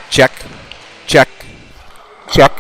Check. Check. Check.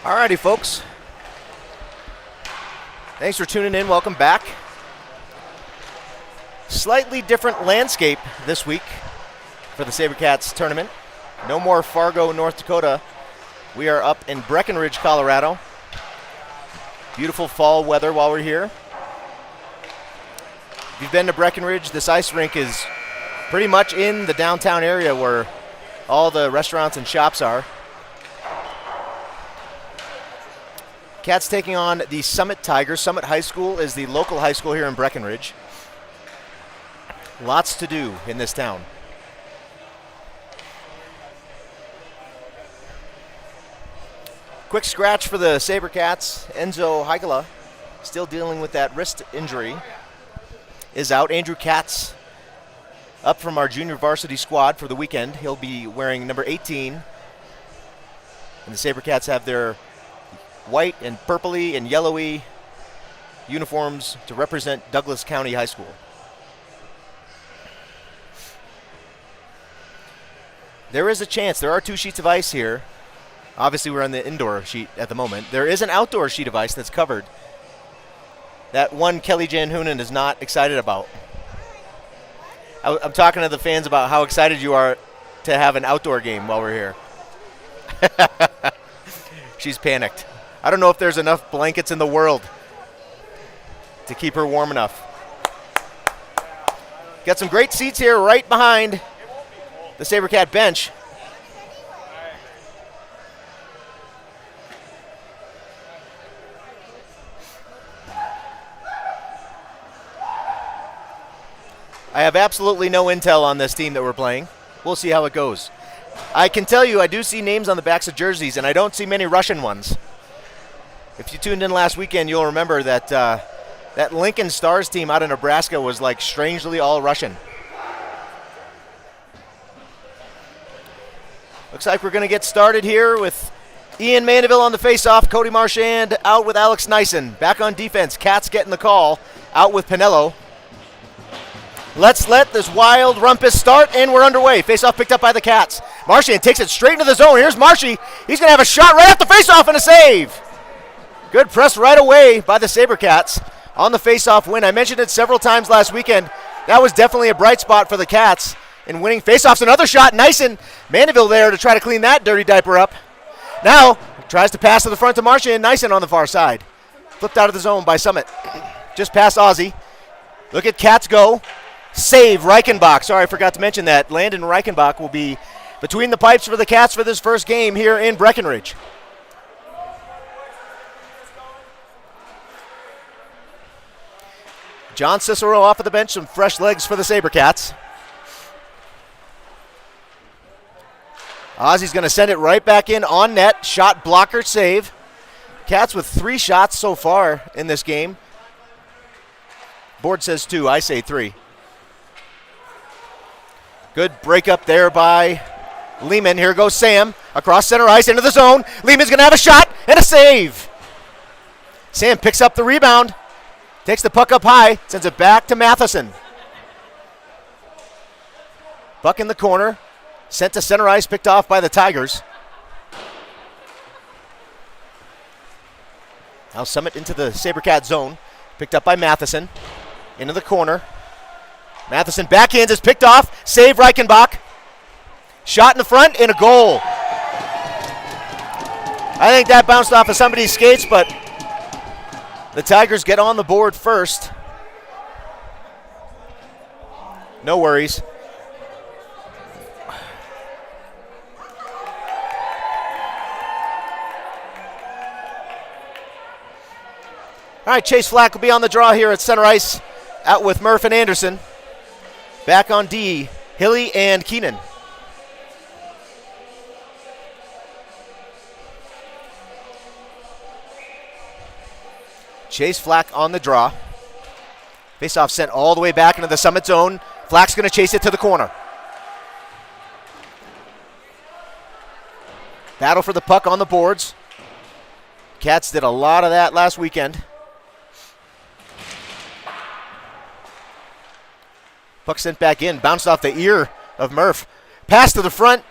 Alrighty, folks. Thanks for tuning in. Welcome back. Slightly different landscape this week for the Sabercats tournament. No more Fargo, North Dakota. We are up in Breckenridge, Colorado. Beautiful fall weather while we're here. If you've been to Breckenridge, this ice rink is pretty much in the downtown area where all the restaurants and shops are. Cats taking on the Summit Tigers. Summit High School is the local high school here in Breckenridge. Lots to do in this town. Quick scratch for the Sabercats. Enzo Heikala, still dealing with that wrist injury, is out. Andrew Katz, up from our junior varsity squad for the weekend. He'll be wearing number 18. And the Sabercats have their white and purpley and yellowy uniforms to represent Douglas County High School. There is a chance. There are 2 sheets of ice here. Obviously, we're on the indoor sheet at the moment. There is an outdoor sheet of ice that's covered. That one Kelly Jan Hoonan is not excited about. I'm talking to the fans about how excited you are to have an outdoor game while we're here. She's panicked. I don't know if there's enough blankets in the world to keep her warm enough. Got some great seats here right behind the Sabercat bench. I have absolutely no intel on this team that we're playing. We'll see how it goes. I can tell you I do see names on the backs of jerseys, and I don't see many Russian ones. If you tuned in last weekend, you'll remember that that Lincoln Stars team out of Nebraska was like strangely all Russian. Looks like we're going to get started here with Ian Mandeville on the faceoff. Cody Marchand out with Alex Nyson. Back on defense. Cats getting the call. Out with Pinello. Let's let this wild rumpus start, and we're underway. Faceoff picked up by the Cats. Marchand takes it straight into the zone. Here's Marshy. He's going to have a shot right off the faceoff and a save. Good press right away by the Sabercats on the faceoff win. I mentioned it several times last weekend. That was definitely a bright spot for the Cats in winning faceoffs. Another shot. Nyson. Mandeville there to try to clean that dirty diaper up. Now tries to pass to the front to Marchand. Nyson on the far side. Flipped out of the zone by Summit. Just past Ozzie. Look at Cats go. Save Reichenbach. Sorry, I forgot to mention that. Landon Reichenbach will be between the pipes for the Cats for this first game here in Breckenridge. John Cicero off of the bench. Some fresh legs for the Sabercats. Ozzie's going to send it right back in on net. Shot blocker save. Cats with 3 shots so far in this game. Board says 2. I say 3. Good break up there by Lehman. Here goes Sam across center ice into the zone. Lehman's going to have a shot and a save. Sam picks up the rebound. Takes the puck up high. Sends it back to Matheson. Buck in the corner. Sent to center ice. Picked off by the Tigers. Now Summit into the Sabercat zone. Picked up by Matheson. Into the corner. Matheson backhands is picked off. Save Reichenbach. Shot in the front and a goal. I think that bounced off of somebody's skates, but the Tigers get on the board first. No worries. All right, Chase Flack will be on the draw here at center ice, out with Murph and Anderson. Back on D, Hilly and Keenan. Chase Flack on the draw. Faceoff sent all the way back into the Summit zone. Flack's going to chase it to the corner. Battle for the puck on the boards. Cats did a lot of that last weekend. Puck sent back in, bounced off the ear of Murph. Pass to the front.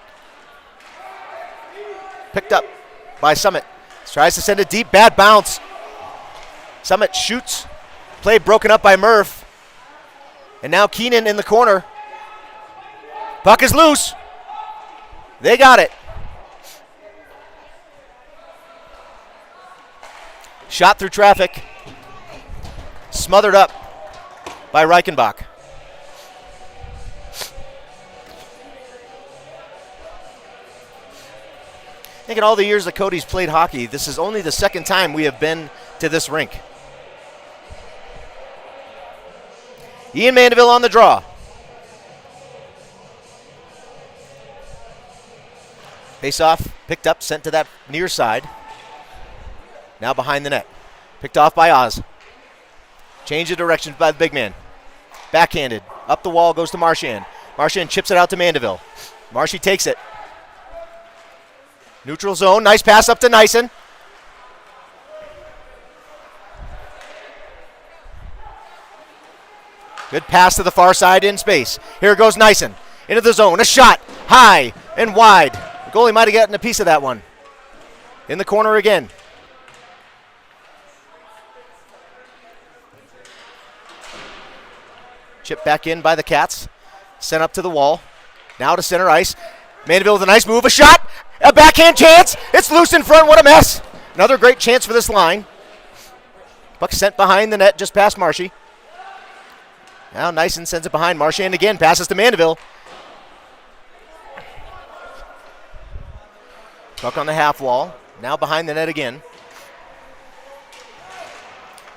Picked up by Summit. Tries to send it deep, bad bounce. Summit shoots. Play broken up by Murph. And now Keenan in the corner. Puck is loose. They got it. Shot through traffic. Smothered up by Reichenbach. I think in all the years that Cody's played hockey, this is only the second time we have been to this rink. Ian Mandeville on the draw. Face-off, picked up, sent to that near side. Now behind the net. Picked off by Oz. Change of direction by the big man. Backhanded. Up the wall goes to Marchand. Marchand chips it out to Mandeville. Marshy takes it. Neutral zone. Nice pass up to Nyson. Good pass to the far side in space. Here goes Nyson. Into the zone. A shot. High and wide. The goalie might have gotten a piece of that one. In the corner again. Chip back in by the Cats. Sent up to the wall. Now to center ice. Mandeville with a nice move. A shot. A backhand chance. It's loose in front. What a mess. Another great chance for this line. Puck sent behind the net just past Marshy. Now Nyson sends it behind. Marchand again. Passes to Mandeville. Puck on the half wall. Now behind the net again.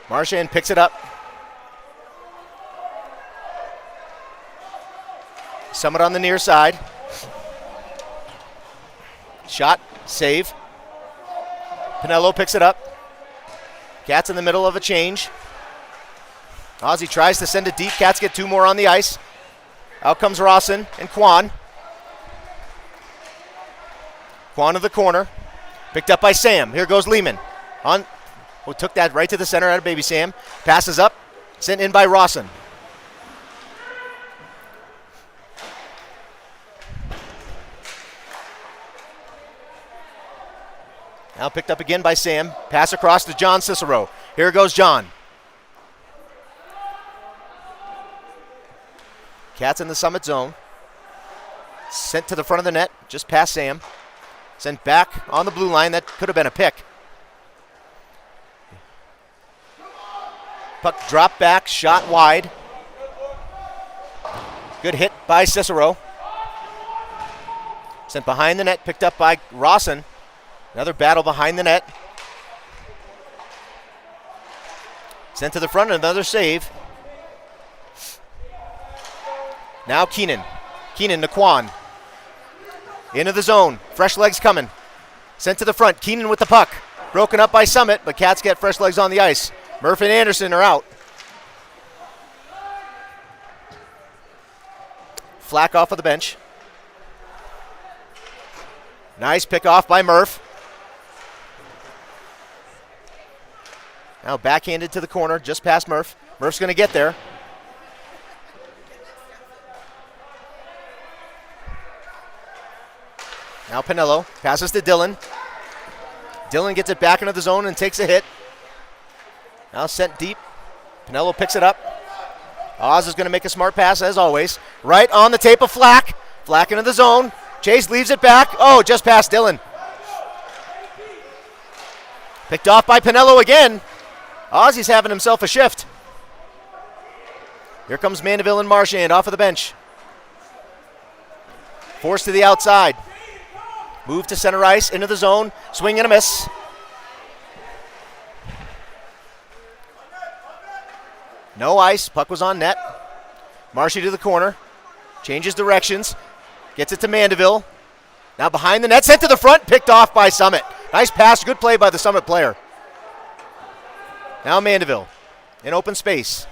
Marchand picks it up. Summit on the near side. Shot. Save. Pinello picks it up. Cats in the middle of a change. Ozzy tries to send it deep. Cats get 2 more on the ice. Out comes Rawson and Kwan. Kwan to the corner. Picked up by Sam. Here goes Lehman. Took that right to the center out of Baby Sam. Passes up. Sent in by Rawson. Now picked up again by Sam. Pass across to John Cicero. Here goes John. Cats in the Summit zone. Sent to the front of the net, just past Sam. Sent back on the blue line. That could have been a pick. Puck dropped back, shot wide. Good hit by Cicero. Sent behind the net, picked up by Rawson. Another battle behind the net. Sent to the front, another save. Now Keenan. Keenan to Kwan. Into the zone. Fresh legs coming. Sent to the front. Keenan with the puck. Broken up by Summit, but Cats get fresh legs on the ice. Murph and Anderson are out. Flack off of the bench. Nice pick off by Murph. Now backhanded to the corner, just past Murph. Murph's going to get there. Now Pinello passes to Dillon. Dillon gets it back into the zone and takes a hit. Now sent deep. Pinello picks it up. Oz is going to make a smart pass as always. Right on the tape of Flack. Flack into the zone. Chase leaves it back. Oh, just past Dillon. Picked off by Pinello again. Ozzy's having himself a shift. Here comes Mandeville and Marchand off of the bench. Forced to the outside. Move to center ice, into the zone. Swing and a miss. No ice. Puck was on net. Marshy to the corner. Changes directions. Gets it to Mandeville. Now behind the net. Sent to the front. Picked off by Summit. Nice pass. Good play by the Summit player. Now Mandeville in open space.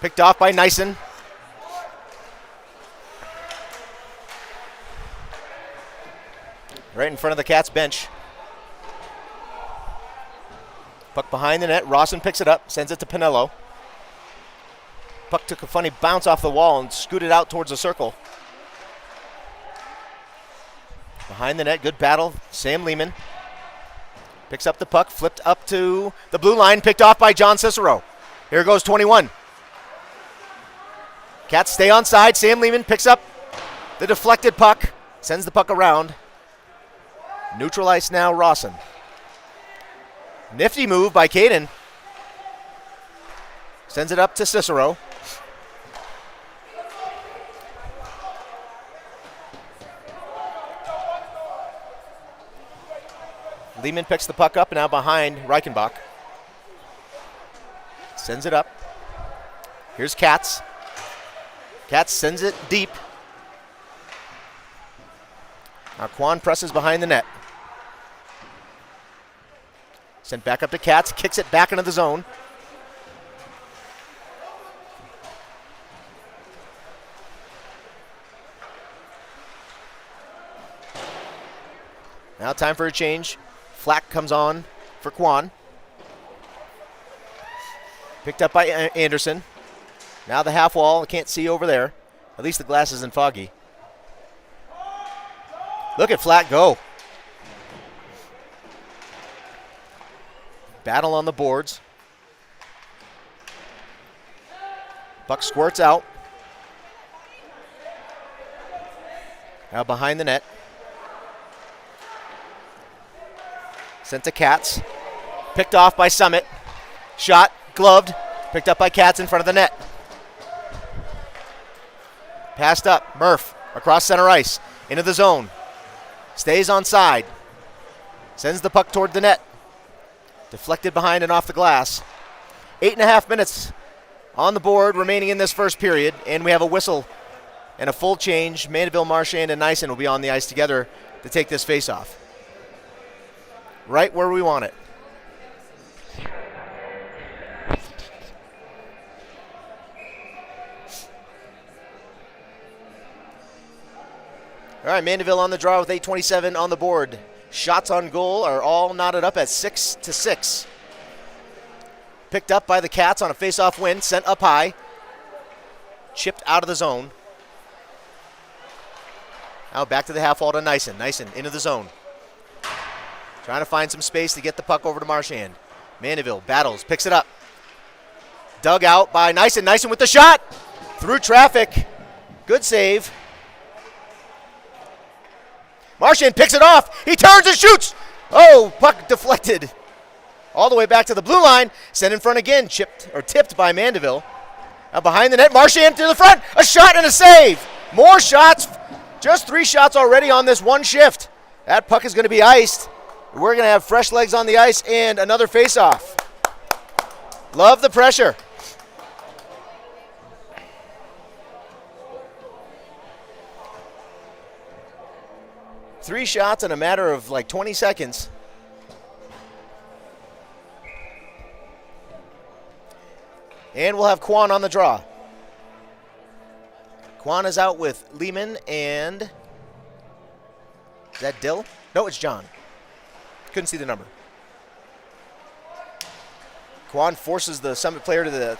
Picked off by Nyson. Right in front of the Cats bench. Puck behind the net. Rawson picks it up, sends it to Pinello. Puck took a funny bounce off the wall and scooted out towards the circle. Behind the net, good battle. Sam Lehman picks up the puck, flipped up to the blue line, picked off by John Cicero. Here goes 21. Cats stay on side. Sam Lehman picks up the deflected puck, sends the puck around. Neutral ice now, Rawson. Nifty move by Caden. Sends it up to Cicero. Lehman picks the puck up and now behind Reichenbach. Sends it up. Here's Katz. Katz sends it deep. Now Kwan presses behind the net. Sent back up to Katz. Kicks it back into the zone. Now time for a change. Flack comes on for Kwan. Picked up by Anderson. Now the half wall. I can't see over there. At least the glass isn't foggy. Look at Flack go. Battle on the boards. Puck squirts out. Now behind the net. Sent to Katz. Picked off by Summit. Shot, gloved. Picked up by Katz in front of the net. Passed up. Murph across center ice. Into the zone. Stays on side. Sends the puck toward the net. Deflected behind and off the glass. 8.5 minutes on the board remaining in this first period, and we have a whistle and a full change. Mandeville, Marchand, and Nyssen will be on the ice together to take this face-off. Right where we want it. All right, Mandeville on the draw with 8:27 on the board. Shots on goal are all knotted up at 6-6. Picked up by the Cats on a face-off win, sent up high. Chipped out of the zone. Now back to the half wall to Nyssen. Nyssen into the zone. Trying to find some space to get the puck over to Marchand. Mandeville battles, picks it up. Dug out by Nyssen. Nyssen with the shot. Through traffic. Good save. Marchand picks it off. He turns and shoots. Oh, puck deflected. All the way back to the blue line. Sent in front again. Tipped by Mandeville. Now behind the net. Marchand to the front. A shot and a save. More shots. Just 3 shots already on this one shift. That puck is going to be iced. We're going to have fresh legs on the ice and another face-off. Love the pressure. Three shots in a matter of like 20 seconds. And we'll have Kwan on the draw. Kwan is out with Lehman and... Is that Dill? No, it's John. Couldn't see the number. Kwan forces the Summit player to the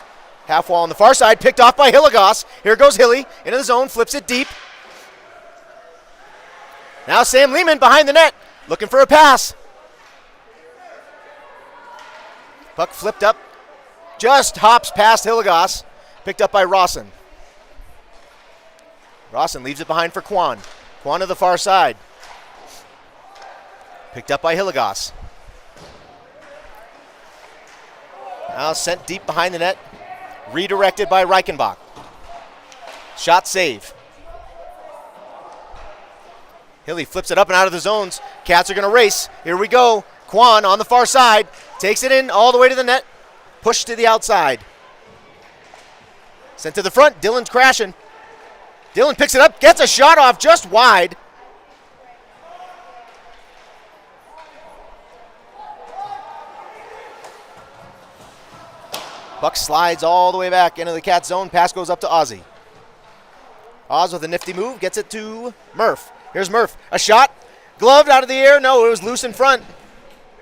half wall on the far side. Picked off by Hilligoss. Here goes Hilly into the zone. Flips it deep. Now Sam Lehman behind the net. Looking for a pass. Puck flipped up. Just hops past Hilligoss. Picked up by Rawson. Rawson leaves it behind for Kwan. Kwan to the far side. Picked up by Hilligoss. Now sent deep behind the net. Redirected by Reichenbach. Shot save. Hilly flips it up and out of the zones. Cats are going to race. Here we go. Kwan on the far side. Takes it in all the way to the net. Pushed to the outside. Sent to the front. Dillon's crashing. Dillon picks it up. Gets a shot off just wide. Buck slides all the way back into the Cat zone. Pass goes up to Ozzy. Oz with a nifty move. Gets it to Murph. Here's Murph. A shot. Gloved out of the air. No, it was loose in front.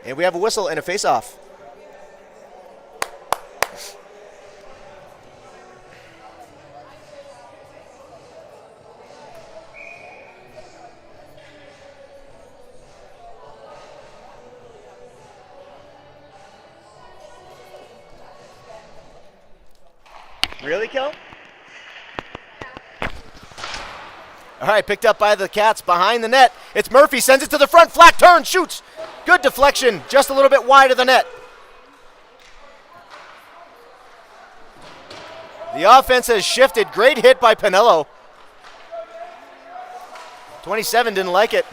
And we have a whistle and a face-off. Really, Kel? All right, picked up by the Cats behind the net. It's Murphy, sends it to the front, flat turn, shoots. Good deflection, just a little bit wide of the net. The offense has shifted. Great hit by Pinello. 27 didn't like it.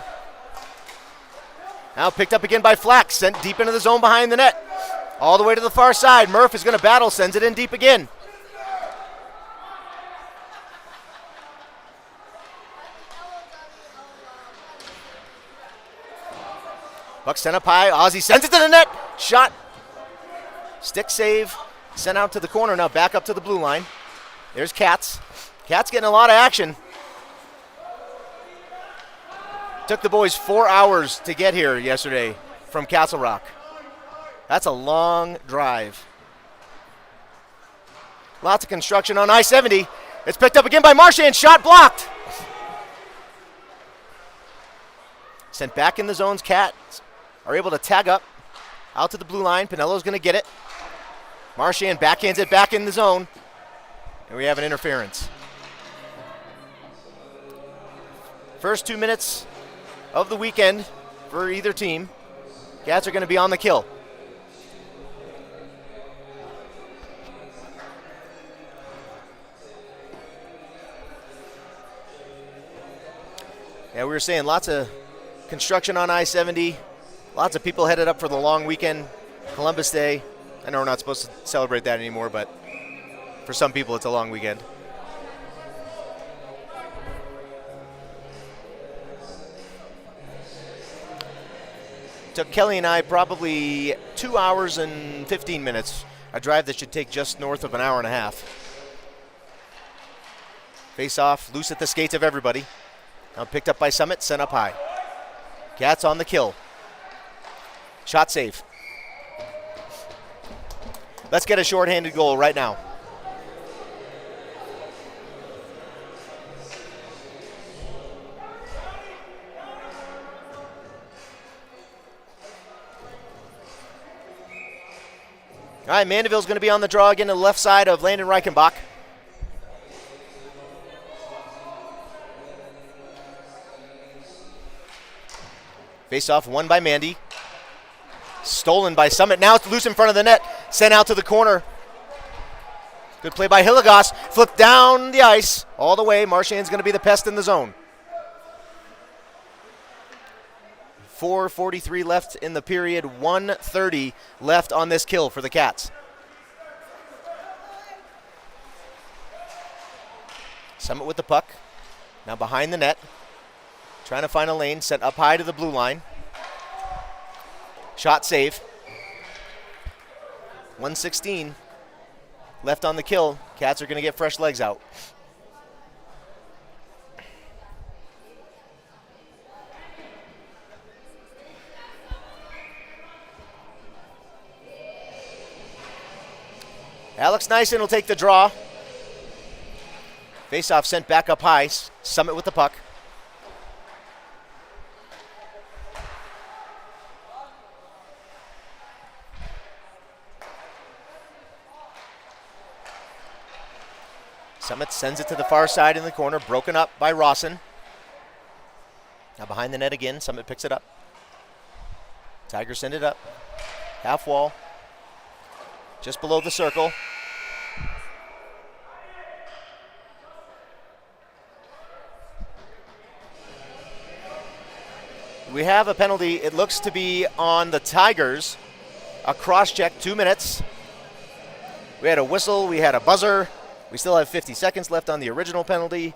Now picked up again by Flack, sent deep into the zone behind the net. All the way to the far side. Murph is going to battle, sends it in deep again. Buck sent up high. Ozzy sends it to the net. Shot. Stick save. Sent out to the corner. Now back up to the blue line. There's Cats. Cats getting a lot of action. Took the boys 4 hours to get here yesterday from Castle Rock. That's a long drive. Lots of construction on I-70. It's picked up again by Marchand. Shot blocked. Sent back in the zones. Cats are able to tag up out to the blue line. Pinello's going to get it. Marchand backhands it back in the zone. And we have an interference. First 2 minutes of the weekend for either team. Cats are going to be on the kill. Yeah, we were saying lots of construction on I-70. Lots of people headed up for the long weekend, Columbus Day. I know we're not supposed to celebrate that anymore, but for some people it's a long weekend. Took Kelly and I probably 2 hours and 15 minutes. A drive that should take just north of an hour and a half. Face off, loose at the skates of everybody. Now picked up by Summit, sent up high. Cats on the kill. Shot save. Let's get a shorthanded goal right now. All right, Mandeville's going to be on the draw again to the left side of Landon Reichenbach. Face off won by Mandy. Stolen by Summit. Now it's loose in front of the net. Sent out to the corner. Good play by Hilligoss. Flipped down the ice all the way. Marchand's going to be the pest in the zone. 4:43 left in the period. 1:30 left on this kill for the Cats. Summit with the puck. Now behind the net. Trying to find a lane. Sent up high to the blue line. Shot save. 1:16 left on the kill. Cats are going to get fresh legs out. Alex Nyson will take the draw. Face-off sent back up high. Summit with the puck. Summit sends it to the far side in the corner, broken up by Rawson. Now behind the net again, Summit picks it up. Tigers send it up. Half wall. Just below the circle. We have a penalty. It looks to be on the Tigers. A cross-check, 2 minutes. We had a whistle. We had a buzzer. We still have 50 seconds left on the original penalty.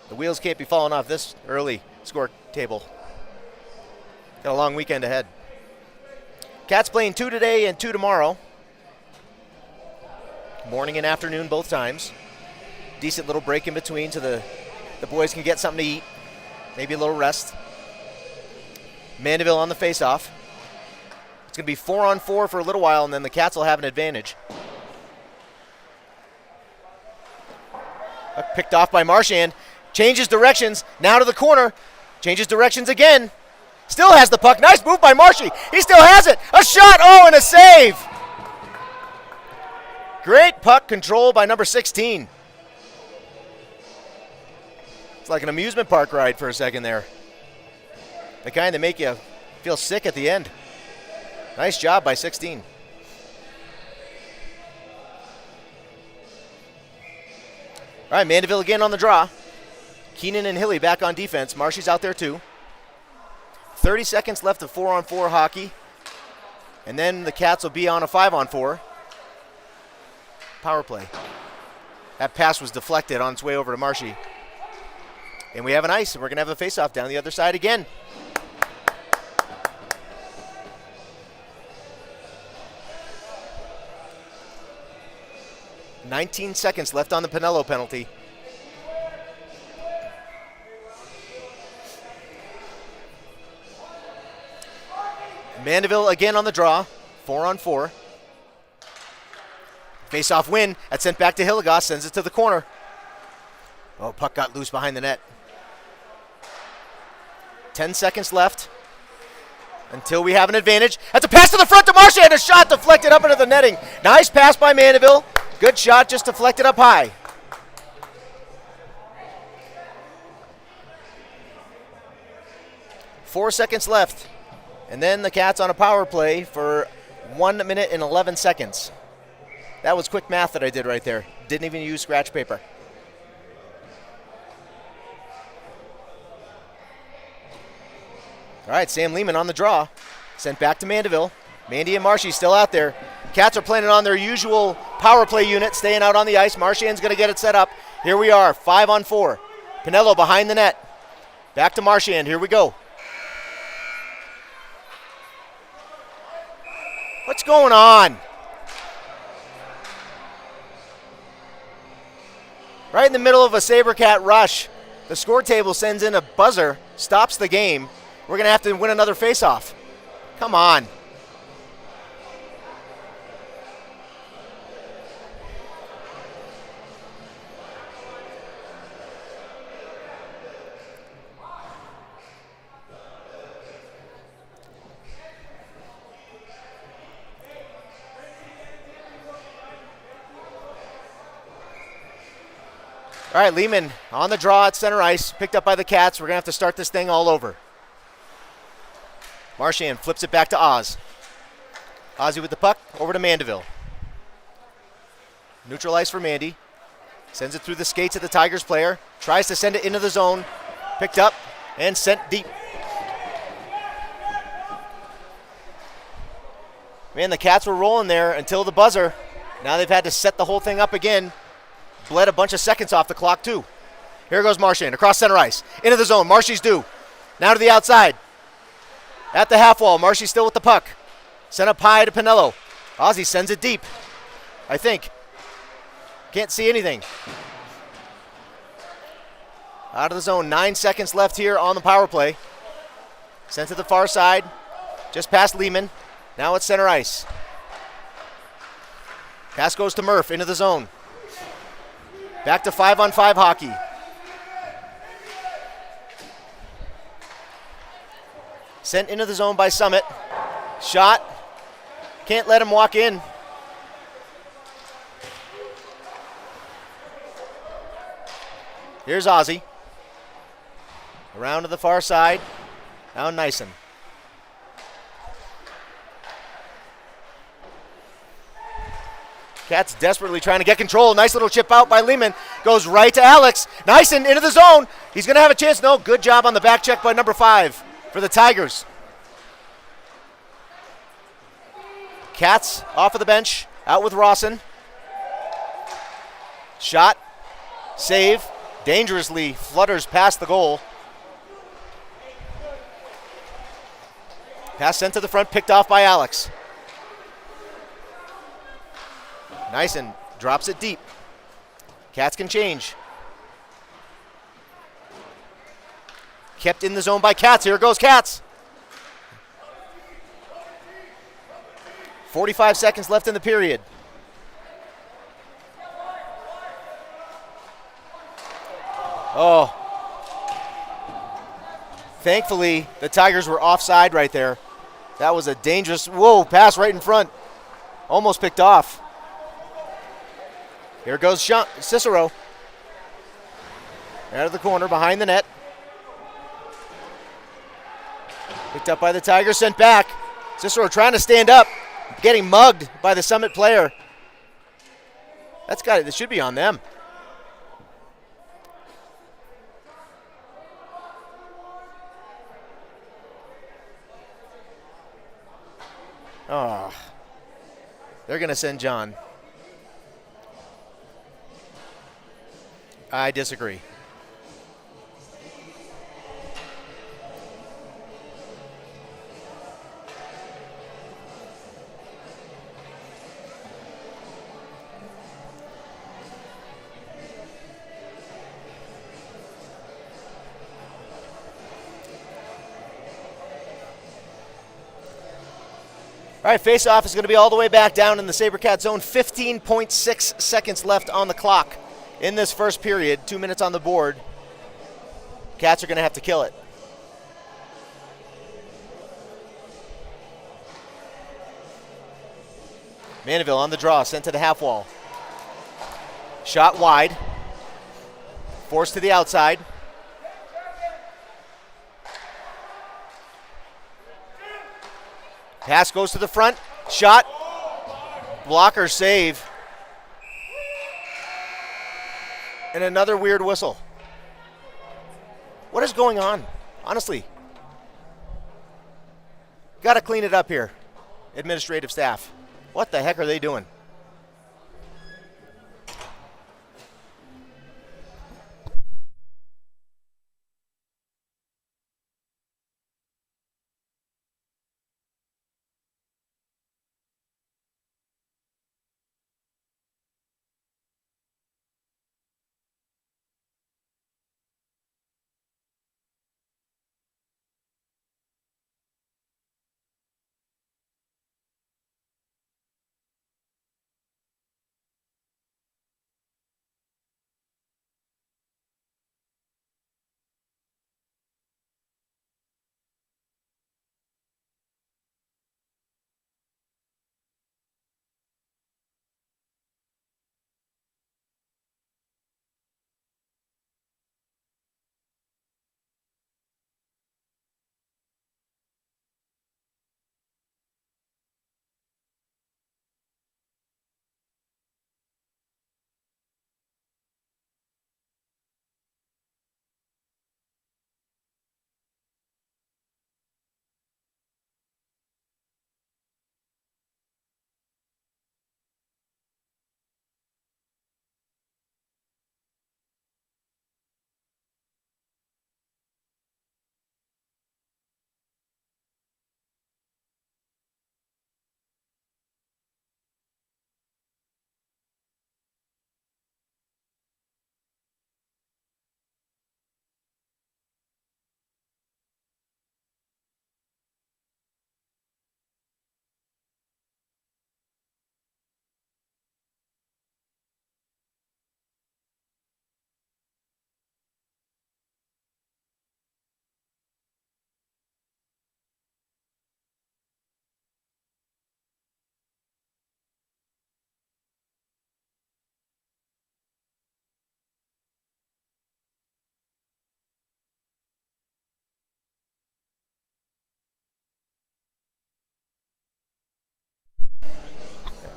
The wheels can't be falling off this early score table. Got a long weekend ahead. Cats playing 2 today and 2 tomorrow. Morning and afternoon both times. Decent little break in between so the boys can get something to eat. Maybe a little rest. Mandeville on the face-off. It's going to be 4-on-4 for a little while, and then the Cats will have an advantage. Picked off by Marchand. Changes directions. Now to the corner. Changes directions again. Still has the puck. Nice move by Marshy. He still has it. A shot. Oh, and a save. Great puck control by number 16. It's like an amusement park ride for a second there. The kind that make you feel sick at the end. Nice job by 16. All right, Mandeville again on the draw. Keenan and Hilly back on defense. Marshy's out there too. 30 seconds left of 4-on-4 hockey. And then the Cats will be on a 5-on-4 power play. That pass was deflected on its way over to Marshy. And we have an ice, and we're going to have a face-off down the other side again. $19 seconds left on the Pinello penalty. Mandeville again on the draw, 4-on-4. Face-off win. That's sent back to Hilligoss, sends it to the corner. Oh, puck got loose behind the net. 10 seconds left until we have an advantage. That's a pass to the front to Marchand, a shot deflected up into the netting. Nice pass by Mandeville. Good shot, just deflected up high. Four seconds left. And then the Cats on a power play for 1 minute and 11 seconds. That was quick math that I did right there. Didn't even use scratch paper. All right, Sam Lehman on the draw. Sent back to Mandeville. Mandy and Marshy still out there. Cats are planning on their usual power play unit, staying out on the ice. Marchand's going to get it set up. Here we are, 5-on-4. Pinello behind the net. Back to Marchand. Here we go. What's going on? Right in the middle of a Sabercat rush, the score table sends in a buzzer, stops the game. We're going to have to win another faceoff. Come on. All right, Lehman on the draw at center ice, picked up by the Cats. We're going to have to start this thing all over. Marchand flips it back to Oz. Ozzy with the puck, over to Mandeville. Neutral ice for Mandy. Sends it through the skates of the Tigers player. Tries to send it into the zone. Picked up and sent deep. Man, the Cats were rolling there until the buzzer. Now they've had to set the whole thing up again. Bled a bunch of seconds off the clock, too. Here goes Marchand across center ice. Into the zone. Marshy's due. Now to the outside. At the half wall. Marshy still with the puck. Sent up high to Pinello. Ozzy sends it deep, I think. Can't see anything. Out of the zone. 9 seconds left here on the power play. Sent to the far side. Just past Lehman. Now it's center ice. Pass goes to Murph into the zone. Back to 5-on-5 hockey. Sent into the zone by Summit. Shot. Can't let him walk in. Here's Ozzy. Around to the far side. Now Nyson. Cats desperately trying to get control. Nice little chip out by Lehman. Goes right to Alex. Nyson into the zone. He's going to have a chance. No, good job on the back check by number 5 for the Tigers. Cats off of the bench. Out with Rawson. Shot. Save. Dangerously flutters past the goal. Pass sent to the front. Picked off by Alex. Nyson drops it deep. Cats can change. Kept in the zone by Cats. Here goes Cats. 45 seconds left in the period. Oh. Thankfully, the Tigers were offside right there. That was a dangerous, pass right in front. Almost picked off. Here goes Cicero. Out of the corner, behind the net. Picked up by the Tigers, sent back. Cicero trying to stand up, getting mugged by the Summit player. This should be on them. Oh, they're going to send John. I disagree. All right, face-off is going to be all the way back down in the Sabercat zone. 15.6 seconds left on the clock in this first period. 2 minutes on the board. Cats are going to have to kill it. Mandeville on the draw, sent to the half wall. Shot wide. Forced to the outside. Pass goes to the front. Shot. Blocker save. And another weird whistle. What is going on? Honestly. Got to clean it up here. Administrative staff. What the heck are they doing?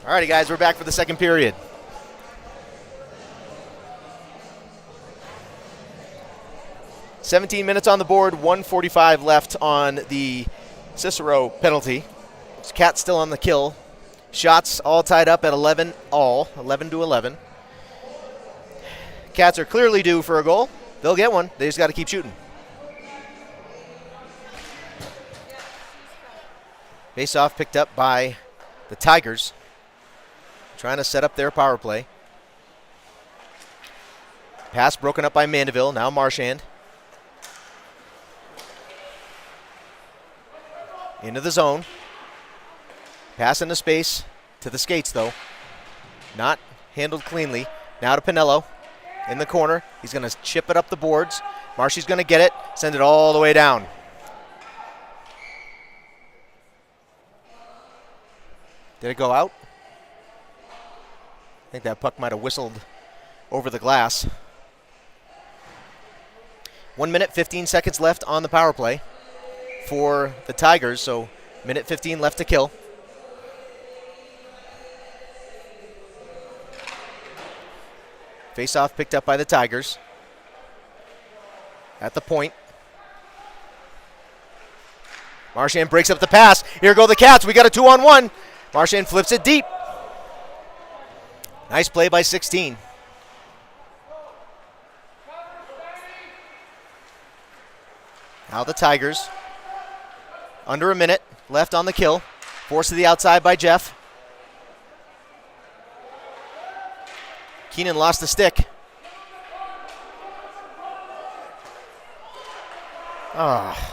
Alrighty, guys, we're back for the second period. "17 minutes on the board, 1:45 left on the Cicero penalty. Cats still on the kill. Shots all tied up at 11 all, 11-11. Cats are clearly due for a goal. They'll get one. They just got to keep shooting. Face-off picked up by the Tigers, trying to set up their power play. Pass broken up by Mandeville, now Marchand. Into the zone. Pass into space to the skates, though. Not handled cleanly. Now to Pinello in the corner. He's going to chip it up the boards. Marshy's going to get it, send it all the way down. Did it go out? I think that puck might have whistled over the glass. 1 minute, 15 seconds left on the power play for the Tigers, so minute 15 left to kill. Face-off picked up by the Tigers. At the point. Marchand breaks up the pass. Here go the Cats. We got a 2-on-1. Marchand flips it deep. Nice play by 16. Now the Tigers. Under a minute left on the kill. Forced to the outside by Jeff. Keenan lost the stick. Ah.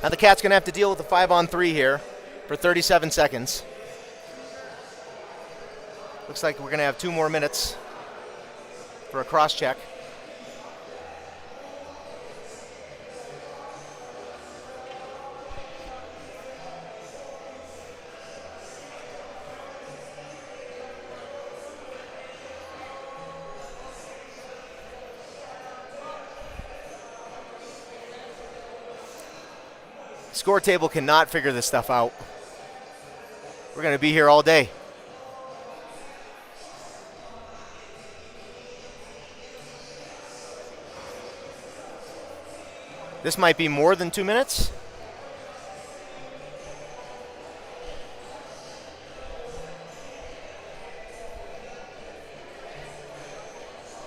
Now the Cats going to have to deal with a 5-on-3 here for 37 seconds. Looks like we're going to have 2 more minutes for a cross-check. Score table cannot figure this stuff out. We're going to be here all day. This might be more than 2 minutes.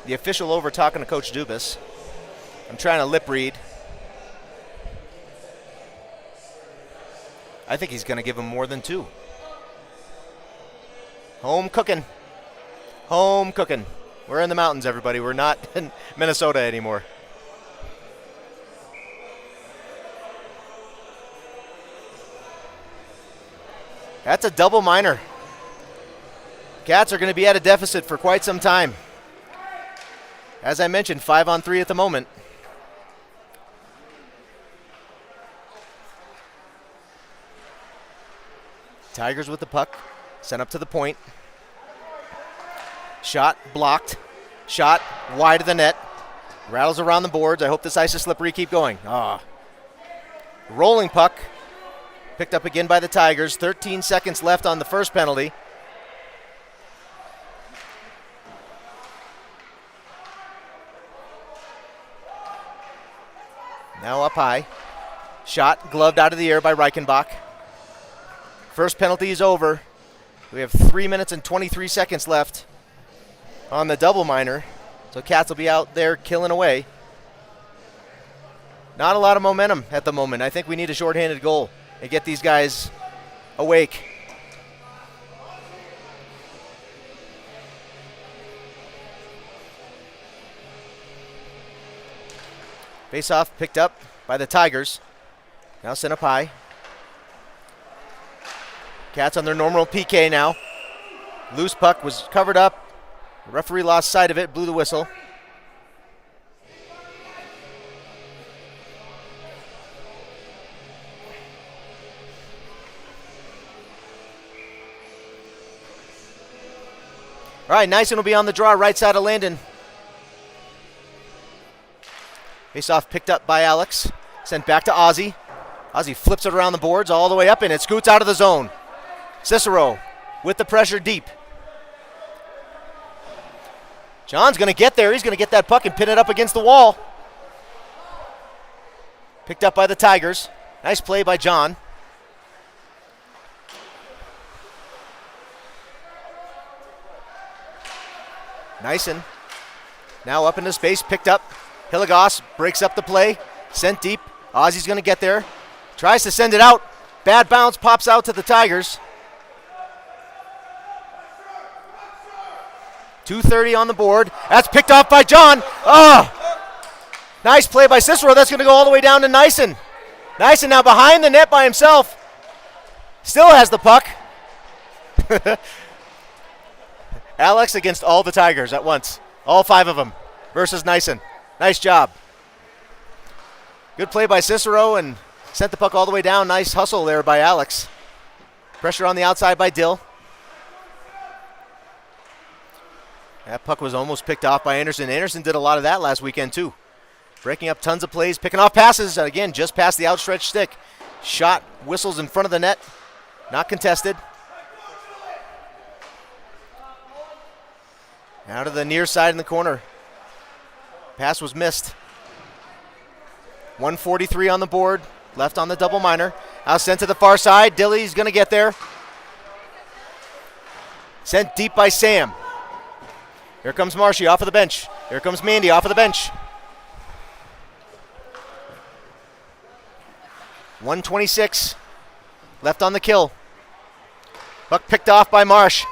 The official over talking to Coach Dubas. I'm trying to lip read. I think he's going to give him more than 2. Home cooking. Home cooking. We're in the mountains, everybody. We're not in Minnesota anymore. That's a double minor. Cats are going to be at a deficit for quite some time. As I mentioned, 5-on-3 at the moment. Tigers with the puck, sent up to the point. Shot blocked. Shot wide of the net. Rattles around the boards. I hope this ice is slippery. Keep going. Rolling puck. Picked up again by the Tigers. 13 seconds left on the first penalty. Now up high. Shot gloved out of the air by Reichenbach. First penalty is over. We have 3 minutes and 23 seconds left on the double minor. So Cats will be out there killing away. Not a lot of momentum at the moment. I think we need a shorthanded goal and get these guys awake. Face-off picked up by the Tigers. Now sent up high. Cats on their normal PK now. Loose puck was covered up. The referee lost sight of it, blew the whistle. All right, Nyson will be on the draw, right side of Landon. Face-off picked up by Alex. Sent back to Ozzy. Ozzy flips it around the boards all the way up, and it scoots out of the zone. Cicero with the pressure deep. John's going to get there. He's going to get that puck and pin it up against the wall. Picked up by the Tigers. Nice play by John. Nyson now up into space, picked up. Hilligoss breaks up the play, sent deep. Ozzy's going to get there. Tries to send it out. Bad bounce, pops out to the Tigers. 2:30 on the board. That's picked off by John. Oh! Nice play by Cicero. That's going to go all the way down to Nyson. Nyson now behind the net by himself. Still has the puck. Alex against all the Tigers at once. All 5 of them versus Nyson. Nice job. Good play by Cicero and sent the puck all the way down. Nice hustle there by Alex. Pressure on the outside by Dill. That puck was almost picked off by Anderson. Anderson did a lot of that last weekend too. Breaking up tons of plays, picking off passes. Again, just past the outstretched stick. Shot whistles in front of the net. Not contested. Now to the near side in the corner. Pass was missed. 1:43 on the board. Left on the double minor. Now sent to the far side. Dilly's going to get there. Sent deep by Sam. Here comes Marshy off of the bench. Here comes Mandy off of the bench. 1:26 left on the kill. Puck picked off by Marsh.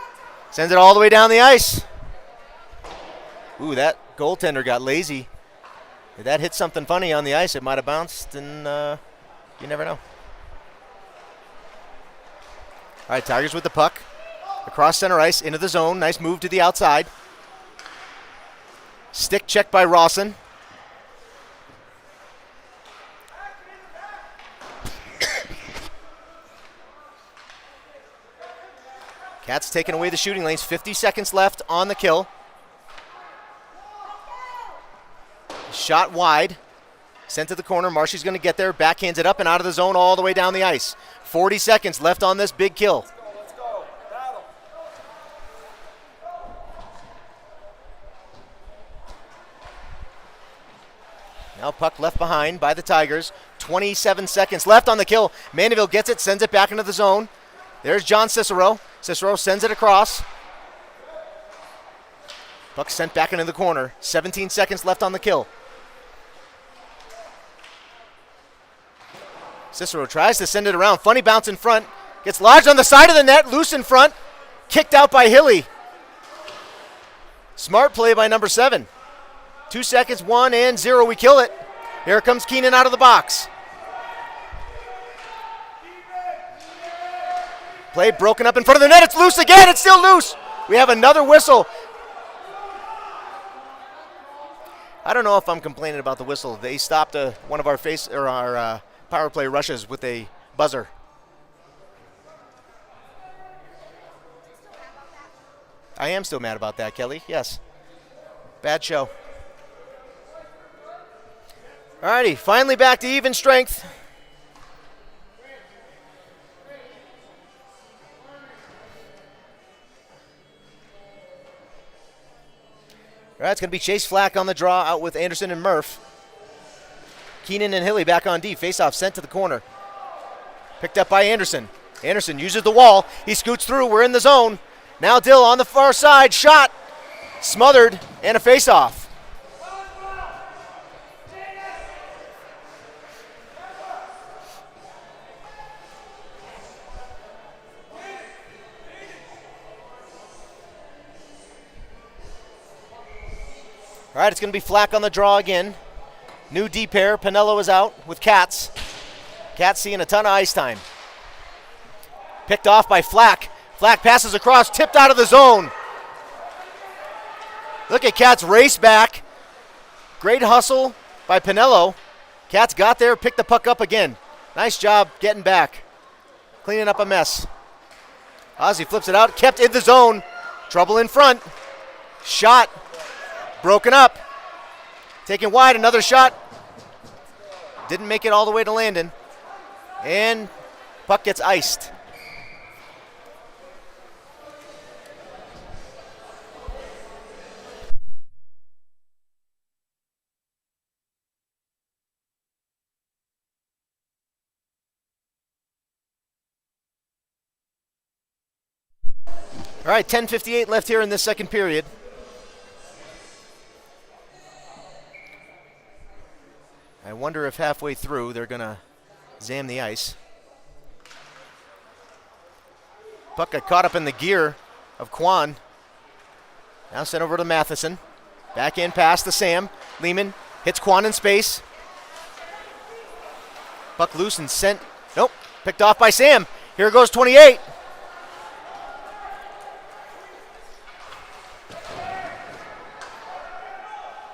Sends it all the way down the ice. Ooh, that goaltender got lazy. If that hit something funny on the ice, it might have bounced, and you never know. All right, Tigers with the puck. Across center ice, into the zone. Nice move to the outside. Stick check by Rawson. Cats taking away the shooting lanes. 50 seconds left on the kill. Shot wide. Sent to the corner. Marshy's going to get there. Backhands it up and out of the zone all the way down the ice. 40 seconds left on this big kill. Let's go. Battle. Now puck left behind by the Tigers. 27 seconds left on the kill. Mandeville gets it, sends it back into the zone. There's John Cicero. Cicero sends it across. Puck sent back into the corner. 17 seconds left on the kill. Cicero tries to send it around. Funny bounce in front. Gets lodged on the side of the net. Loose in front. Kicked out by Hilly. Smart play by number 7. 2 seconds, 1 and 0. We kill it. Here comes Keenan out of the box. Play broken up in front of the net. It's loose again. It's still loose. We have another whistle. I don't know if I'm complaining about the whistle. They stopped one of our power play rushes with a buzzer. I am still mad about that, Kelly. Yes. Bad show. Alrighty, finally back to even strength. All right, it's going to be Chase Flack on the draw out with Anderson and Murph. Keenan and Hilly back on D. Face-off sent to the corner. Picked up by Anderson. Anderson uses the wall. He scoots through. We're in the zone. Now Dill on the far side. Shot. Smothered. And a face-off. All right, it's going to be Flack on the draw again. New D pair. Pinello is out with Cats. Cats seeing a ton of ice time. Picked off by Flack. Flack passes across, tipped out of the zone. Look at Cats race back. Great hustle by Pinello. Cats got there, picked the puck up again. Nice job getting back. Cleaning up a mess. Ozzy flips it out, kept in the zone. Trouble in front. Shot. Broken up. Taken wide, another shot. Didn't make it all the way to Landon. And puck gets iced. All right, 10:58 left here in this second period. I wonder if halfway through they're going to zam the ice. Puck got caught up in the gear of Kwan. Now sent over to Matheson. Backhand pass to Sam. Lehman hits Kwan in space. Puck loose and sent. Nope, picked off by Sam. Here goes 28.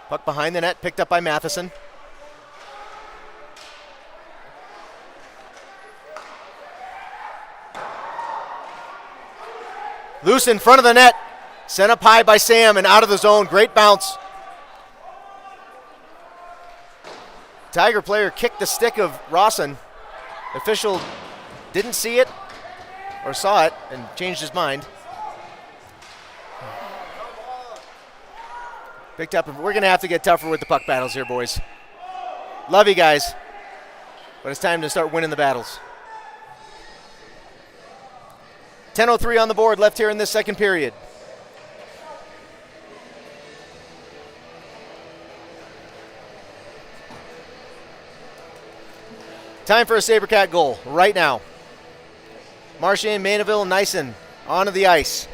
Puck behind the net, picked up by Matheson. Loose in front of the net. Sent up high by Sam and out of the zone. Great bounce. Tiger player kicked the stick of Rawson. Official didn't see it or saw it and changed his mind. Picked up. We're going to have to get tougher with the puck battles here, boys. Love you guys. But it's time to start winning the battles. 10:03 on the board left here in this second period. Time for a Sabercat goal right now. Marchand, Mandeville, Nyson onto the ice.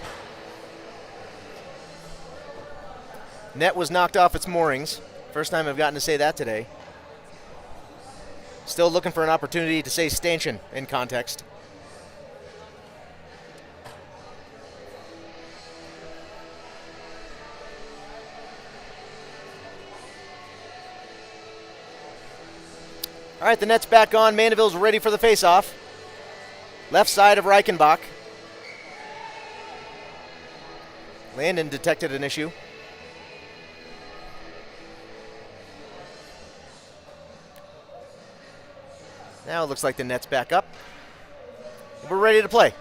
Net was knocked off its moorings. First time I've gotten to say that today. Still looking for an opportunity to say stanchion in context. All right, the net's back on. Mandeville's ready for the faceoff. Left side of Reichenbach. Landon detected an issue. Now it looks like the net's back up. We're ready to play.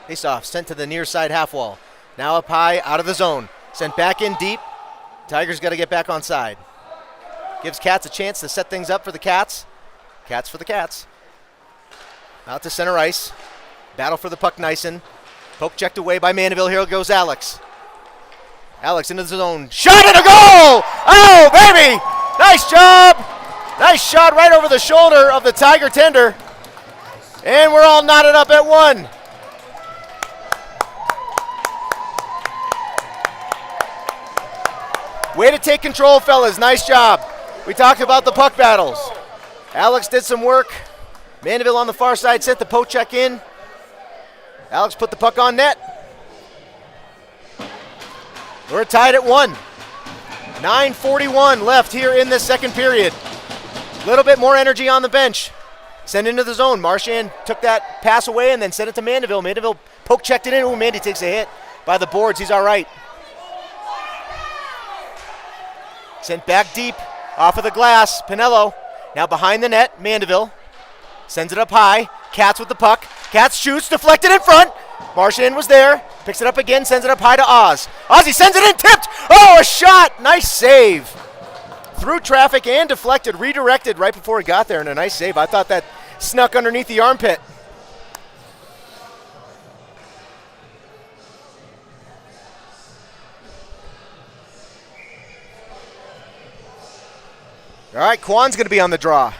Face-off sent to the near side half wall. Now up high, out of the zone. Sent back in deep. Tigers got to get back on side. Gives Cats a chance to set things up for the Cats. Cats for the Cats. Out to center ice. Battle for the puck, Nyson. Poke checked away by Mandeville. Here goes Alex. Alex into the zone. Shot and a goal! Oh, baby! Nice job! Nice shot right over the shoulder of the Tiger tender. And we're all knotted up at one. Way to take control, fellas. Nice job. We talked about the puck battles. Alex did some work. Mandeville on the far side sent the poke check in. Alex put the puck on net. We're tied at 1. 9:41 left here in this second period. A little bit more energy on the bench. Sent into the zone. Marchand took that pass away and then sent it to Mandeville. Mandeville poke checked it in. Ooh, Mandy takes a hit by the boards. He's all right. Sent back deep off of the glass. Pinello now behind the net. Mandeville sends it up high. Cats with the puck. Cats shoots, deflected in front. Marchand was there. Picks it up again, sends it up high to Oz. Ozzy sends it in, tipped. Oh, a shot. Nice save. Through traffic and deflected, redirected right before he got there, and a nice save. I thought that snuck underneath the armpit. All right, Kwan's going to be on the draw.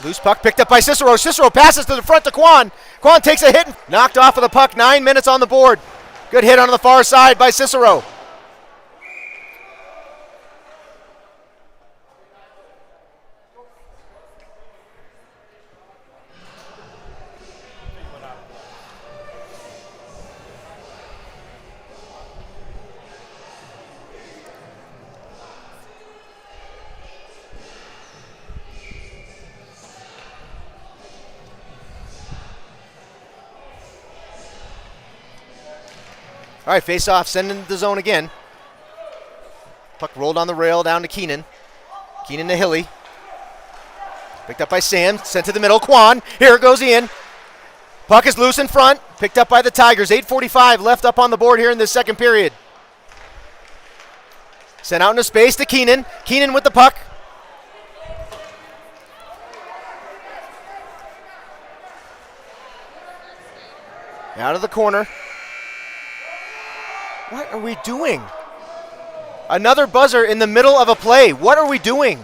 Loose puck picked up by Cicero. Cicero passes to the front to Kwan. Kwan takes a hit and knocked off of the puck. 9 minutes on the board. Good hit on the far side by Cicero. All right, face off, send into the zone again. Puck rolled on the rail down to Keenan. Keenan to Hilly. Picked up by Sam, sent to the middle. Quan, here goes Ian. Puck is loose in front, picked up by the Tigers. 8:45 left up on the board here in this second period. Sent out into space to Keenan. Keenan with the puck. Out of the corner. What are we doing? Another buzzer in the middle of a play. What are we doing?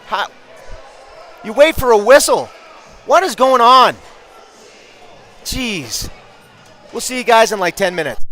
How? You wait for a whistle. What is going on? Jeez. We'll see you guys in like 10 minutes.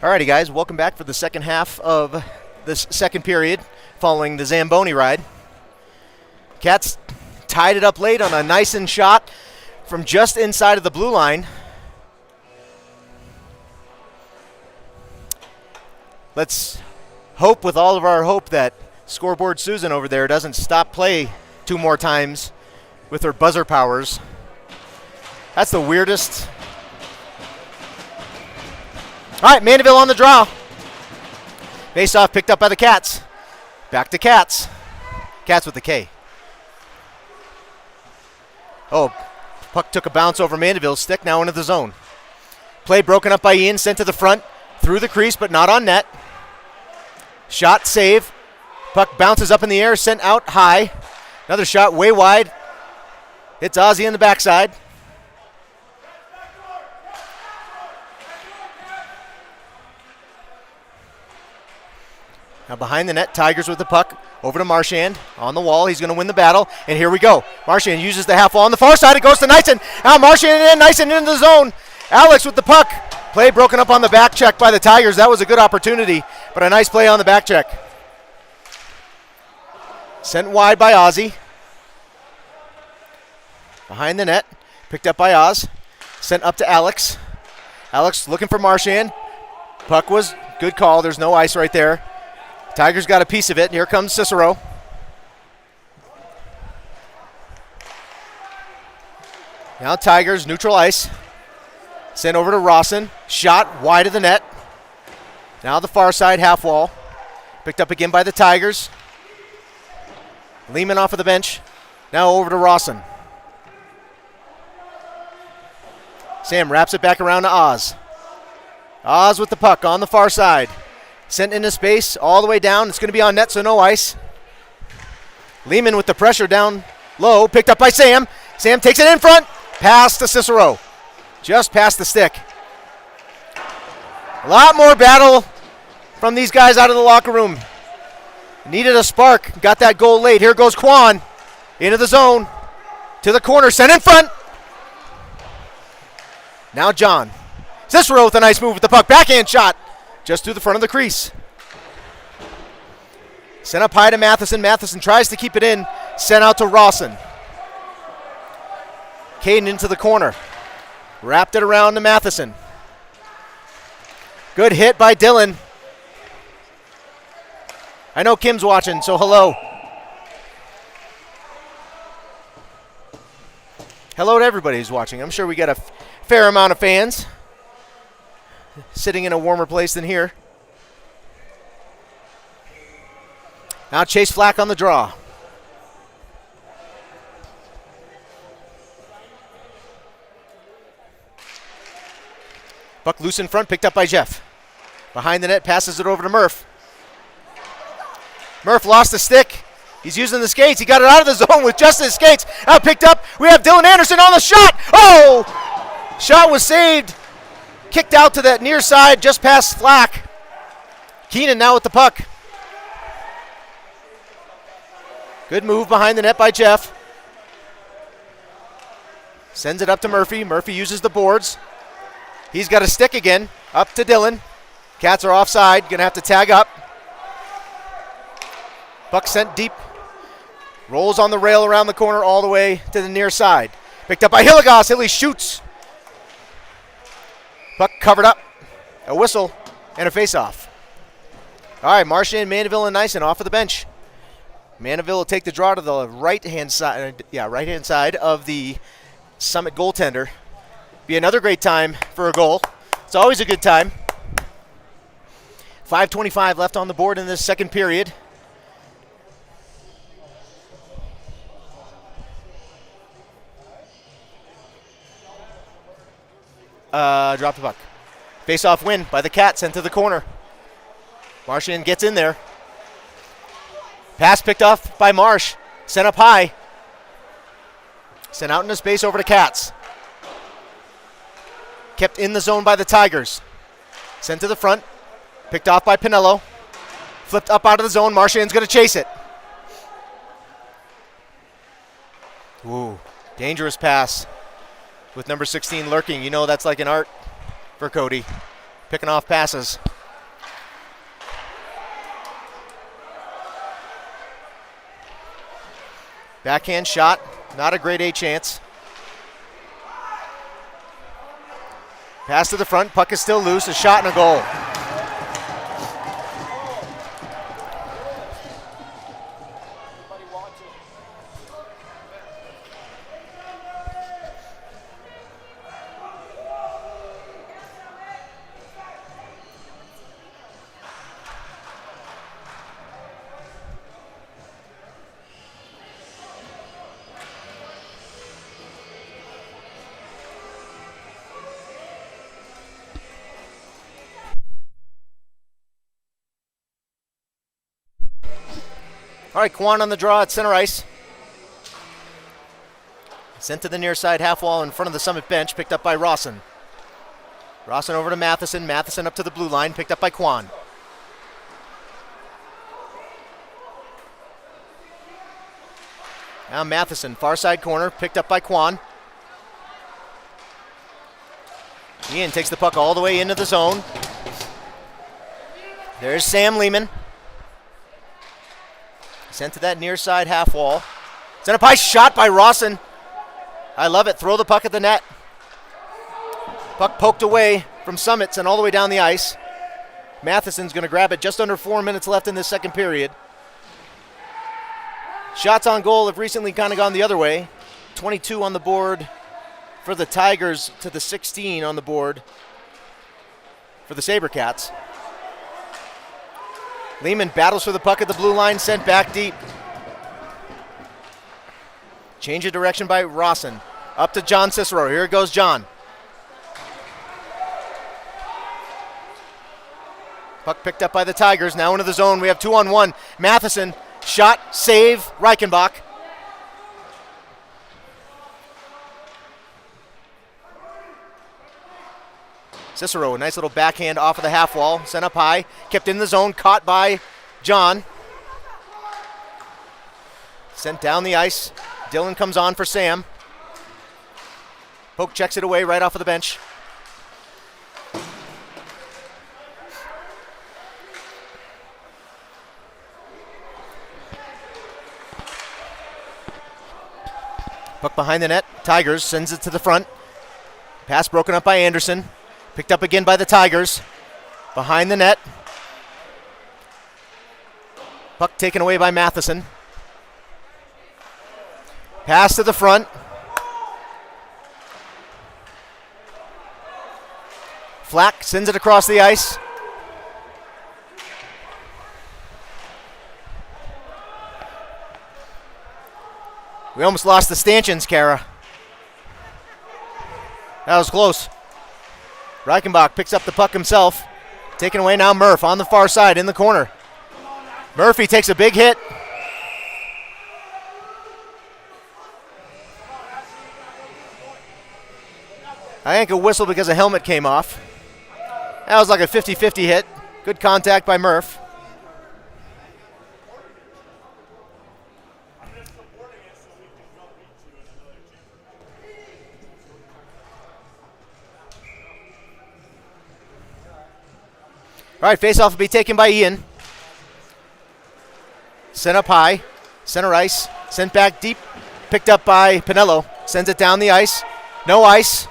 Alrighty, guys, welcome back for the second half of this second period following the Zamboni ride. Cats tied it up late on a nice shot from just inside of the blue line. Let's hope with all of our hope that Scoreboard Susan over there doesn't stop play 2 more times with her buzzer powers. That's the weirdest. All right, Mandeville on the draw. Face-off picked up by the Cats. Back to Cats. Cats with a K. Oh, puck took a bounce over Mandeville's stick, now into the zone. Play broken up by Ian, sent to the front, through the crease, but not on net. Shot, save. Puck bounces up in the air, sent out high. Another shot way wide. Hits Ozzy in the backside. Now behind the net, Tigers with the puck. Over to Marchand on the wall. He's going to win the battle. And here we go. Marchand uses the half wall on the far side. It goes to Nyson. Now Marchand in, Nyson into the zone. Alex with the puck. Play broken up on the back check by the Tigers. That was a good opportunity, but a nice play on the back check. Sent wide by Ozzy. Behind the net. Picked up by Oz. Sent up to Alex. Alex looking for Marchand. Puck was good call. There's no ice right there. Tigers got a piece of it, and here comes Cicero. Now Tigers, neutral ice. Sent over to Rawson. Shot wide of the net. Now the far side half wall. Picked up again by the Tigers. Lehman off of the bench. Now over to Rawson. Sam wraps it back around to Oz. Oz with the puck on the far side. Sent into space all the way down. It's going to be on net, so no ice. Lehman with the pressure down low. Picked up by Sam. Sam takes it in front. Pass to Cicero. Just past the stick. A lot more battle from these guys out of the locker room. Needed a spark. Got that goal late. Here goes Quan. Into the zone. To the corner. Sent in front. Now John. Cicero with a nice move with the puck. Backhand shot. Just through the front of the crease. Sent up high to Matheson. Matheson tries to keep it in. Sent out to Rawson. Caden into the corner. Wrapped it around to Matheson. Good hit by Dylan. I know Kim's watching, so hello. Hello to everybody who's watching. I'm sure we got a fair amount of fans sitting in a warmer place than here. Now Chase Flack on the draw. Puck loose in front, picked up by Jeff. Behind the net, passes it over to Murph. Murph lost the stick. He's using the skates. He got it out of the zone with just his skates. Now picked up. We have Dylan Anderson on the shot. Oh! Shot was saved. Kicked out to that near side, just past Flack. Keenan now with the puck. Good move behind the net by Jeff. Sends it up to Murphy. Murphy uses the boards. He's got a stick again. Up to Dylan. Cats are offside. Going to have to tag up. Puck sent deep. Rolls on the rail around the corner all the way to the near side. Picked up by Hilligoss. Hilly shoots. Puck covered up. A whistle and a face-off. All right, Marchand, Mandeville, and Nyson off of the bench. Mandeville will take the draw to the right-hand side. Right-hand side of the Summit goaltender. Be another great time for a goal. It's always a good time. 5:25 left on the board in this second period. Drop the puck. Face-off win by the Cats, sent to the corner. Marchand gets in there. Pass picked off by Marsh. Sent up high. Sent out into space over to Cats. Kept in the zone by the Tigers. Sent to the front. Picked off by Pinello. Flipped up out of the zone. Marchand's going to chase it. Ooh, dangerous pass with number 16 lurking. You know that's like an art for Cody. picking off passes. Backhand shot, not a grade A chance. Pass to the front, puck is still loose, a shot and a goal. All right, Kwan on the draw at center ice. Sent to the near side half wall in front of the Summit bench, picked up by Rawson. Rawson over to Matheson. Matheson up to the blue line, picked up by Kwan. Now Matheson, far side corner, picked up by Kwan. Ian takes the puck all the way into the zone. There's Sam Lehman. Sent to that near side half wall. Sent up high, shot by Rawson. I love it. Throw the puck at the net. Puck poked away from Summit, sent all the way down the ice. Matheson's going to grab it. Just under 4 minutes left in this second period. Shots on goal have recently kind of gone the other way. 22 on the board for the Tigers to the 16 on the board for the Sabercats. Lehman battles for the puck at the blue line, sent back deep. Change of direction by Rawson. Up to John Cicero. Here goes John. Puck picked up by the Tigers. Now into the zone. We have 2-on-1. Matheson, shot, save, Reichenbach. Cicero, a nice little backhand off of the half wall. Sent up high. Kept in the zone. Caught by John. Sent down the ice. Dylan comes on for Sam. Poke checks it away right off of the bench. Puck behind the net. Tigers sends it to the front. Pass broken up by Anderson. Picked up again by the Tigers. Behind the net. Puck taken away by Matheson. Pass to the front. Flack sends it across the ice. We almost lost the stanchions, Kara. That was close. Reichenbach picks up the puck himself. Taken away now Murph on the far side in the corner. Murphy takes a big hit. I think a whistle because a helmet came off. That was like a 50-50 hit. Good contact by Murph. All right, face-off will be taken by Ian. Sent up high, center ice, sent back deep, picked up by Pinello. Sends it down the ice, no ice.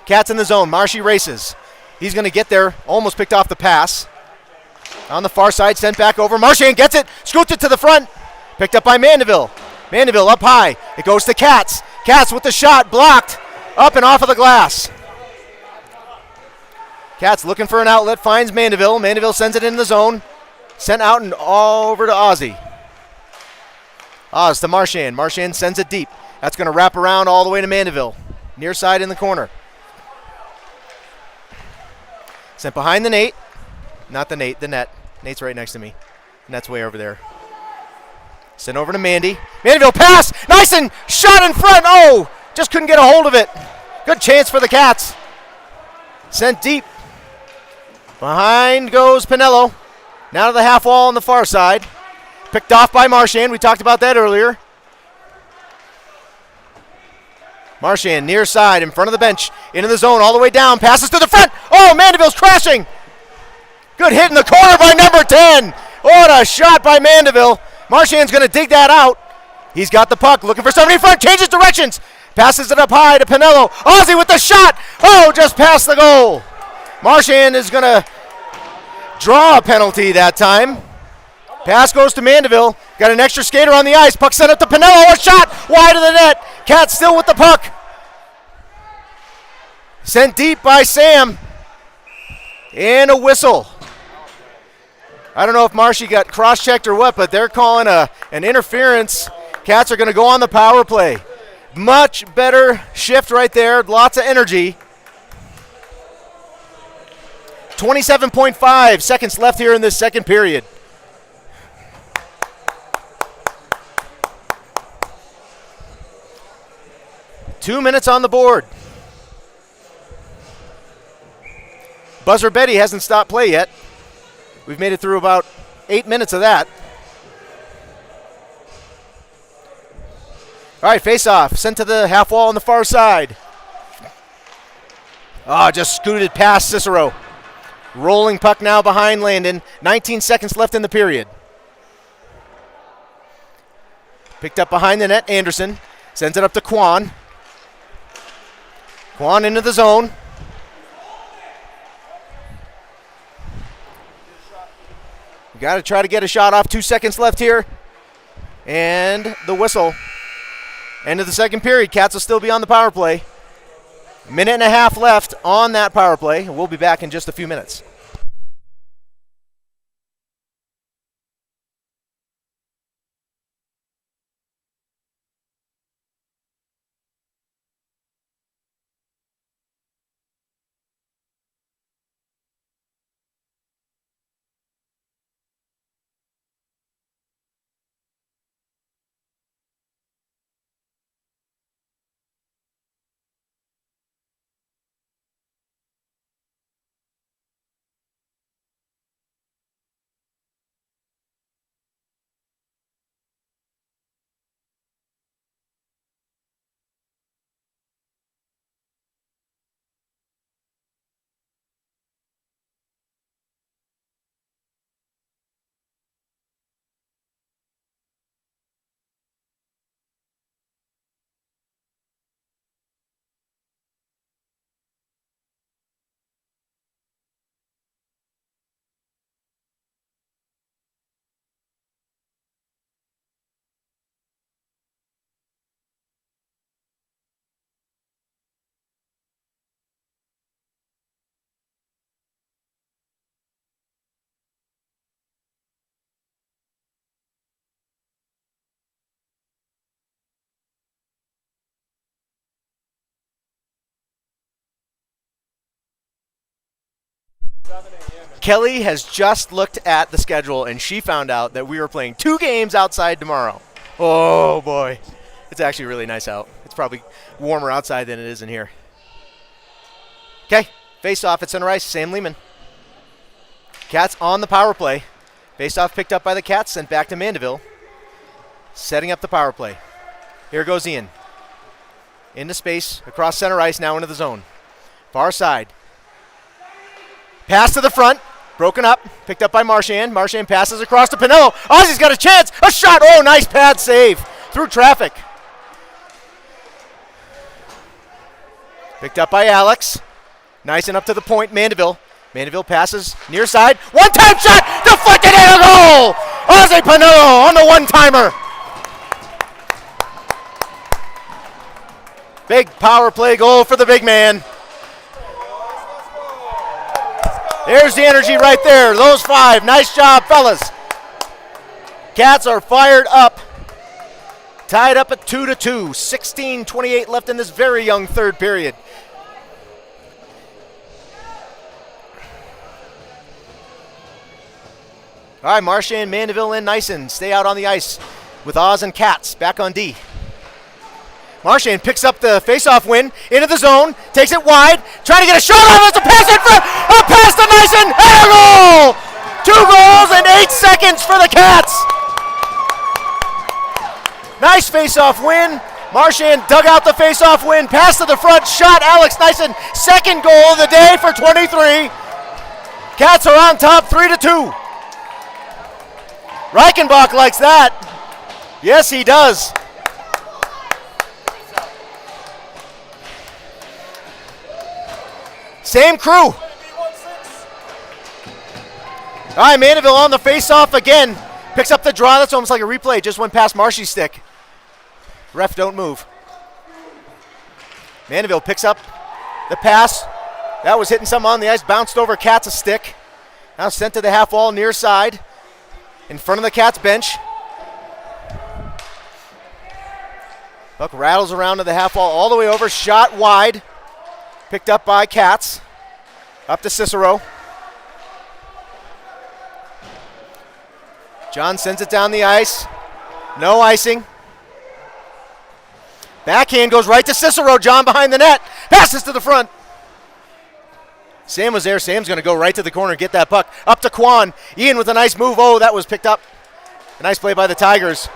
Cats in the zone, Marshy races. He's going to get there, almost picked off the pass. On the far side, sent back over. Marchand gets it, scoots it to the front. Picked up by Mandeville. Mandeville up high, it goes to Katz. Katz with the shot, blocked, up and off of the glass. Katz looking for an outlet, finds Mandeville. Mandeville sends it in the zone. Sent out and all over to Ozzy. Oz to Marchand. Marchand sends it deep. That's going to wrap around all the way to Mandeville. Near side in the corner. Sent behind the Nate. Not the Nate, the net. Nate's right next to me. Net's way over there. Sent over to Mandy. Mandeville pass. Nice and shot in front. Oh, just couldn't get a hold of it. Good chance for the Cats. Sent deep. Behind goes Pinello. Now to the half wall on the far side. Picked off by Marchand. We talked about that earlier. Marchand near side in front of the bench. Into the zone all the way down. Passes to the front. Oh, Mandeville's crashing. Good hit in the corner by number 10. What a shot by Mandeville. Marchand's going to dig that out. He's got the puck, looking for somebody in front, changes directions. Passes it up high to Pinello. Ozzy with the shot. Oh, just past the goal. Marchand is going to draw a penalty that time. Pass goes to Mandeville. Got an extra skater on the ice. Puck sent up to Pinello. A shot wide of the net. Cats still with the puck. Sent deep by Sam. And a whistle. I don't know if Marshy got cross-checked or what, but they're calling an interference. Cats are going to go on the power play. Much better shift right there. Lots of energy. 27.5 seconds left here in this second period. Two minutes on the board. Buzzer Betty hasn't stopped play yet. We've made it through about 8 minutes of that. All right, face-off. Sent to the half wall on the far side. Just scooted past Cicero. Rolling puck now behind Landon. 19 seconds left in the period. Picked up behind the net, Anderson. Sends it up to Quan. Quan into the zone. Got to try to get a shot off. 2 seconds left here. And the whistle. End of the second period. Cats will still be on the power play. Minute and a half left on that power play. We'll be back in just a few minutes. Kelly has just looked at the schedule and she found out that we were playing 2 games outside tomorrow. Oh boy. It's actually really nice out. It's probably warmer outside than it is in here. Okay, face off at center ice, Sam Lehman. Cats on the power play. Face off picked up by the Cats, sent back to Mandeville. Setting up the power play. Here goes Ian. Into space, across center ice, now into the zone. Far side. Pass to the front, broken up, picked up by Marchand. Marchand passes across to Pinello. Ozzy's got a chance, a shot. Oh, nice pad save through traffic. Picked up by Alex. Nice and up to the point, Mandeville. Mandeville passes near side. One-time shot, deflected and a goal. Ozzy Pinello on the one-timer. Big power play goal for the big man. There's the energy right there. Those 5. Nice job, fellas. Cats are fired up. Tied up at 2-2. 16:28 left in this very young third period. All right, Marchand, Mandeville, and Nyson stay out on the ice with Oz and Cats back on D. Marchand picks up the face-off win into the zone, takes it wide, trying to get a shot off. It's a pass in front, a pass to Nyson, and a goal! 2 goals in 8 seconds for the Cats. Nice face-off win. Marchand dug out the face-off win, pass to the front, shot Alex Nyson, second goal of the day for 23. Cats are on top 3-2. Reichenbach likes that. Yes, he does. Same crew. All right, Mandeville on the face-off again. Picks up the draw. That's almost like a replay. Just went past Marshy's stick. Ref, don't move. Mandeville picks up the pass. That was hitting something on the ice. Bounced over Cats' stick. Now sent to the half wall near side. In front of the Cats bench. Puck rattles around to the half wall all the way over. Shot wide. Picked up by Cats. Up to Cicero. John sends it down the ice. No icing. Backhand goes right to Cicero. John behind the net. Passes to the front. Sam was there. Sam's going to go right to the corner and get that puck. Up to Quan. Ian with a nice move. Oh, that was picked up. A nice play by the Tigers.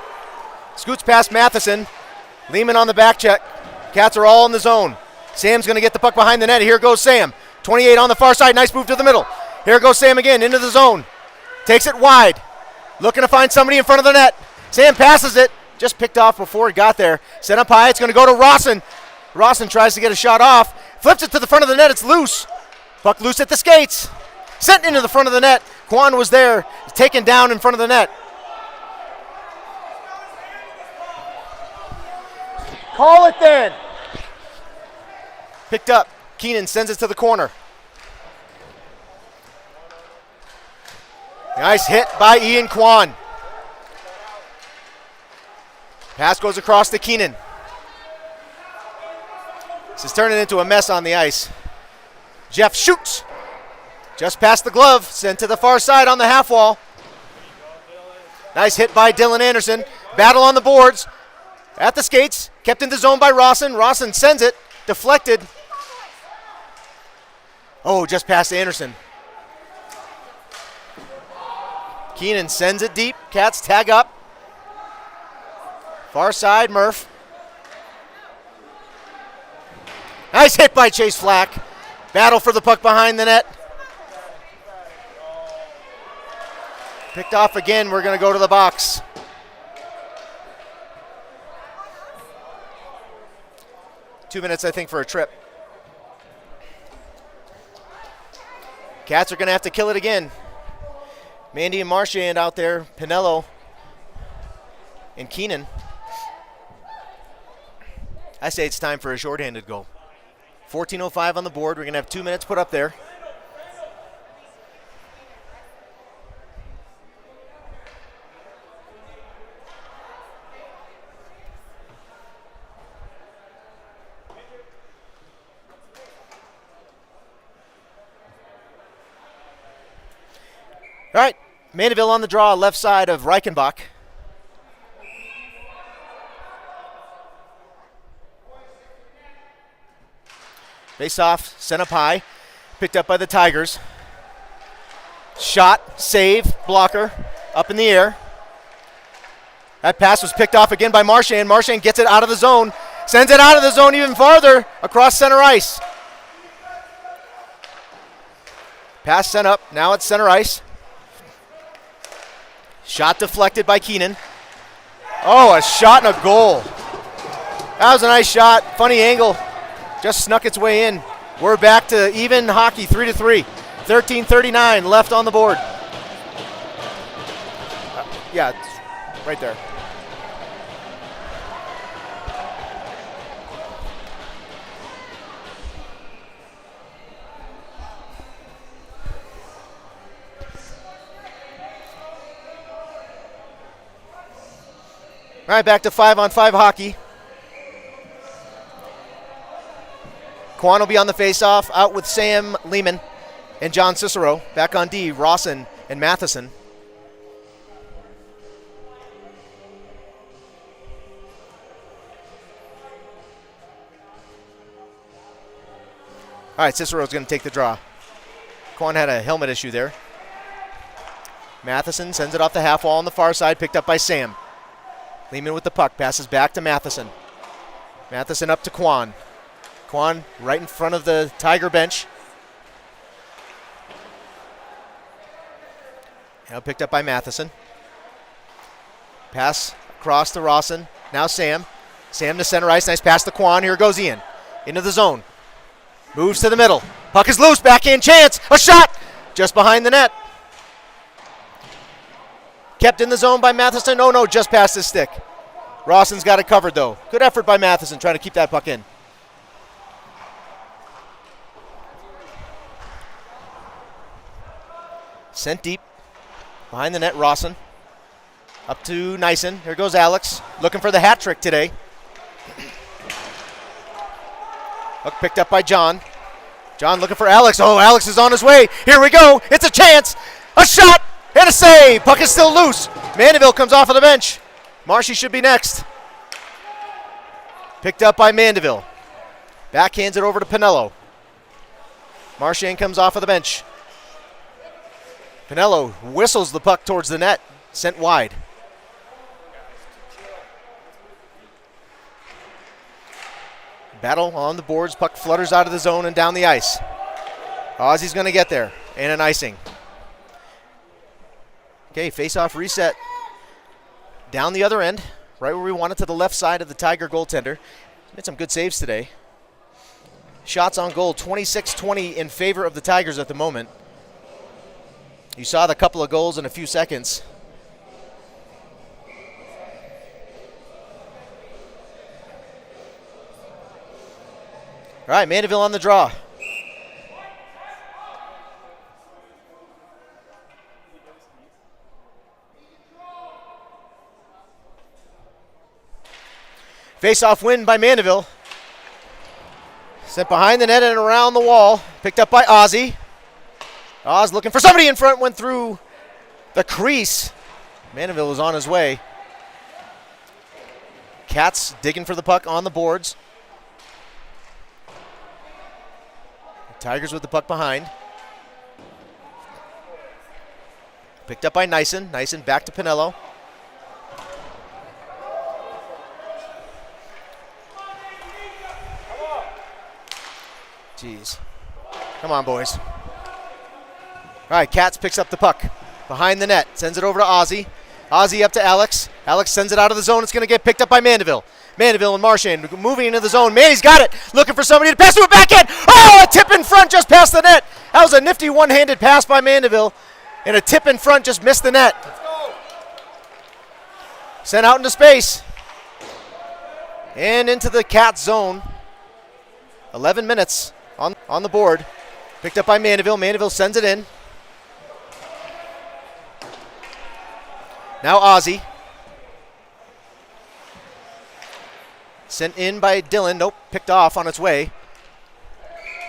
Scoots past Matheson. Lehman on the back check. Cats are all in the zone. Sam's going to get the puck behind the net. Here goes Sam. 28 on the far side. Nice move to the middle. Here goes Sam again into the zone. Takes it wide. Looking to find somebody in front of the net. Sam passes it. Just picked off before it got there. Sent up high. It's going to go to Rawson. Rawson tries to get a shot off. Flips it to the front of the net. It's loose. Puck loose at the skates. Sent into the front of the net. Quan was there. Taken down in front of the net. Call it then. Picked up. Keenan sends it to the corner. Nice hit by Ian Kwan. Pass goes across to Keenan. This is turning into a mess on the ice. Jeff shoots. Just past the glove. Sent to the far side on the half wall. Nice hit by Dylan Anderson. Battle on the boards. At the skates. Kept in the zone by Rawson. Rawson sends it. Deflected. Oh, just past Anderson. Keenan sends it deep. Cats tag up. Far side, Murph. Nice hit by Chase Flack. Battle for the puck behind the net. Picked off again. We're going to go to the box. Two minutes, I think, for a trip. Cats are going to have to kill it again. Mandy and Marchand out there. Pinello and Keenan. I say it's time for a shorthanded goal. 14:05 on the board. We're going to have 2 minutes put up there. All right, Mandeville on the draw, left side of Reichenbach. Face off, sent up high, picked up by the Tigers. Shot, save, blocker, up in the air. That pass was picked off again by Marchand. Marchand gets it out of the zone, sends it out of the zone even farther across center ice. Pass sent up, now it's center ice. Shot deflected by Keenan. Oh, a shot and a goal. That was a nice shot. Funny angle. Just snuck its way in. We're back to even hockey, 3-3. 13:39 left on the board. Yeah, it's right there. All right, back to 5-on-5 hockey. Quan will be on the faceoff, out with Sam Lehman and John Cicero. Back on D, Rawson and Matheson. All right, Cicero's going to take the draw. Quan had a helmet issue there. Matheson sends it off the half wall on the far side, picked up by Sam. Lehman with the puck, passes back to Matheson. Matheson up to Quan. Quan right in front of the Tiger bench. Now picked up by Matheson. Pass across to Rawson. Now Sam. Sam to center ice. Nice pass to Quan. Here goes Ian. Into the zone. Moves to the middle. Puck is loose. Backhand chance. A shot. Just behind the net. Kept in the zone by Matheson. Oh, no, just past his stick. Rawson's got it covered, though. Good effort by Matheson trying to keep that puck in. Sent deep. Behind the net, Rawson. Up to Nyson. Here goes Alex. Looking for the hat trick today. Puck picked up by John. John looking for Alex. Oh, Alex is on his way. Here we go. It's a chance. A shot and a save. Puck is still loose. Mandeville comes off of the bench. Marshy should be next. Picked up by Mandeville. Backhands it over to Pinello. Marchand comes off of the bench. Pinello whistles the puck towards the net. Sent wide. Battle on the boards. Puck flutters out of the zone and down the ice. Ozzy's going to get there. And an icing. Okay, face-off reset. Down the other end. Right where we want it, to the left side of the Tiger goaltender. Made some good saves today. Shots on goal, 26-20 in favor of the Tigers at the moment. You saw the couple of goals in a few seconds. All right, Mandeville on the draw. Face-off win by Mandeville. Sent behind the net and around the wall. Picked up by Ozzy. Oz looking for somebody in front. Went through the crease. Mandeville was on his way. Cats digging for the puck on the boards. Tigers with the puck behind. Picked up by Nyson. Nyson back to Pinello. Jeez. Come on, boys. All right, Cats picks up the puck. Behind the net. Sends it over to Ozzy. Ozzy up to Alex. Alex sends it out of the zone. It's going to get picked up by Mandeville. Mandeville and Marchand moving into the zone. Manny's got it. Looking for somebody to pass to a backhand. Oh, a tip in front just past the net. That was a nifty one-handed pass by Mandeville. And a tip in front just missed the net. Let's go. Sent out into space. And into the Cat zone. 11 minutes on the board. Picked up by Mandeville. Mandeville sends it in. Now Ozzy. Sent in by Dillon. Nope, picked off on its way.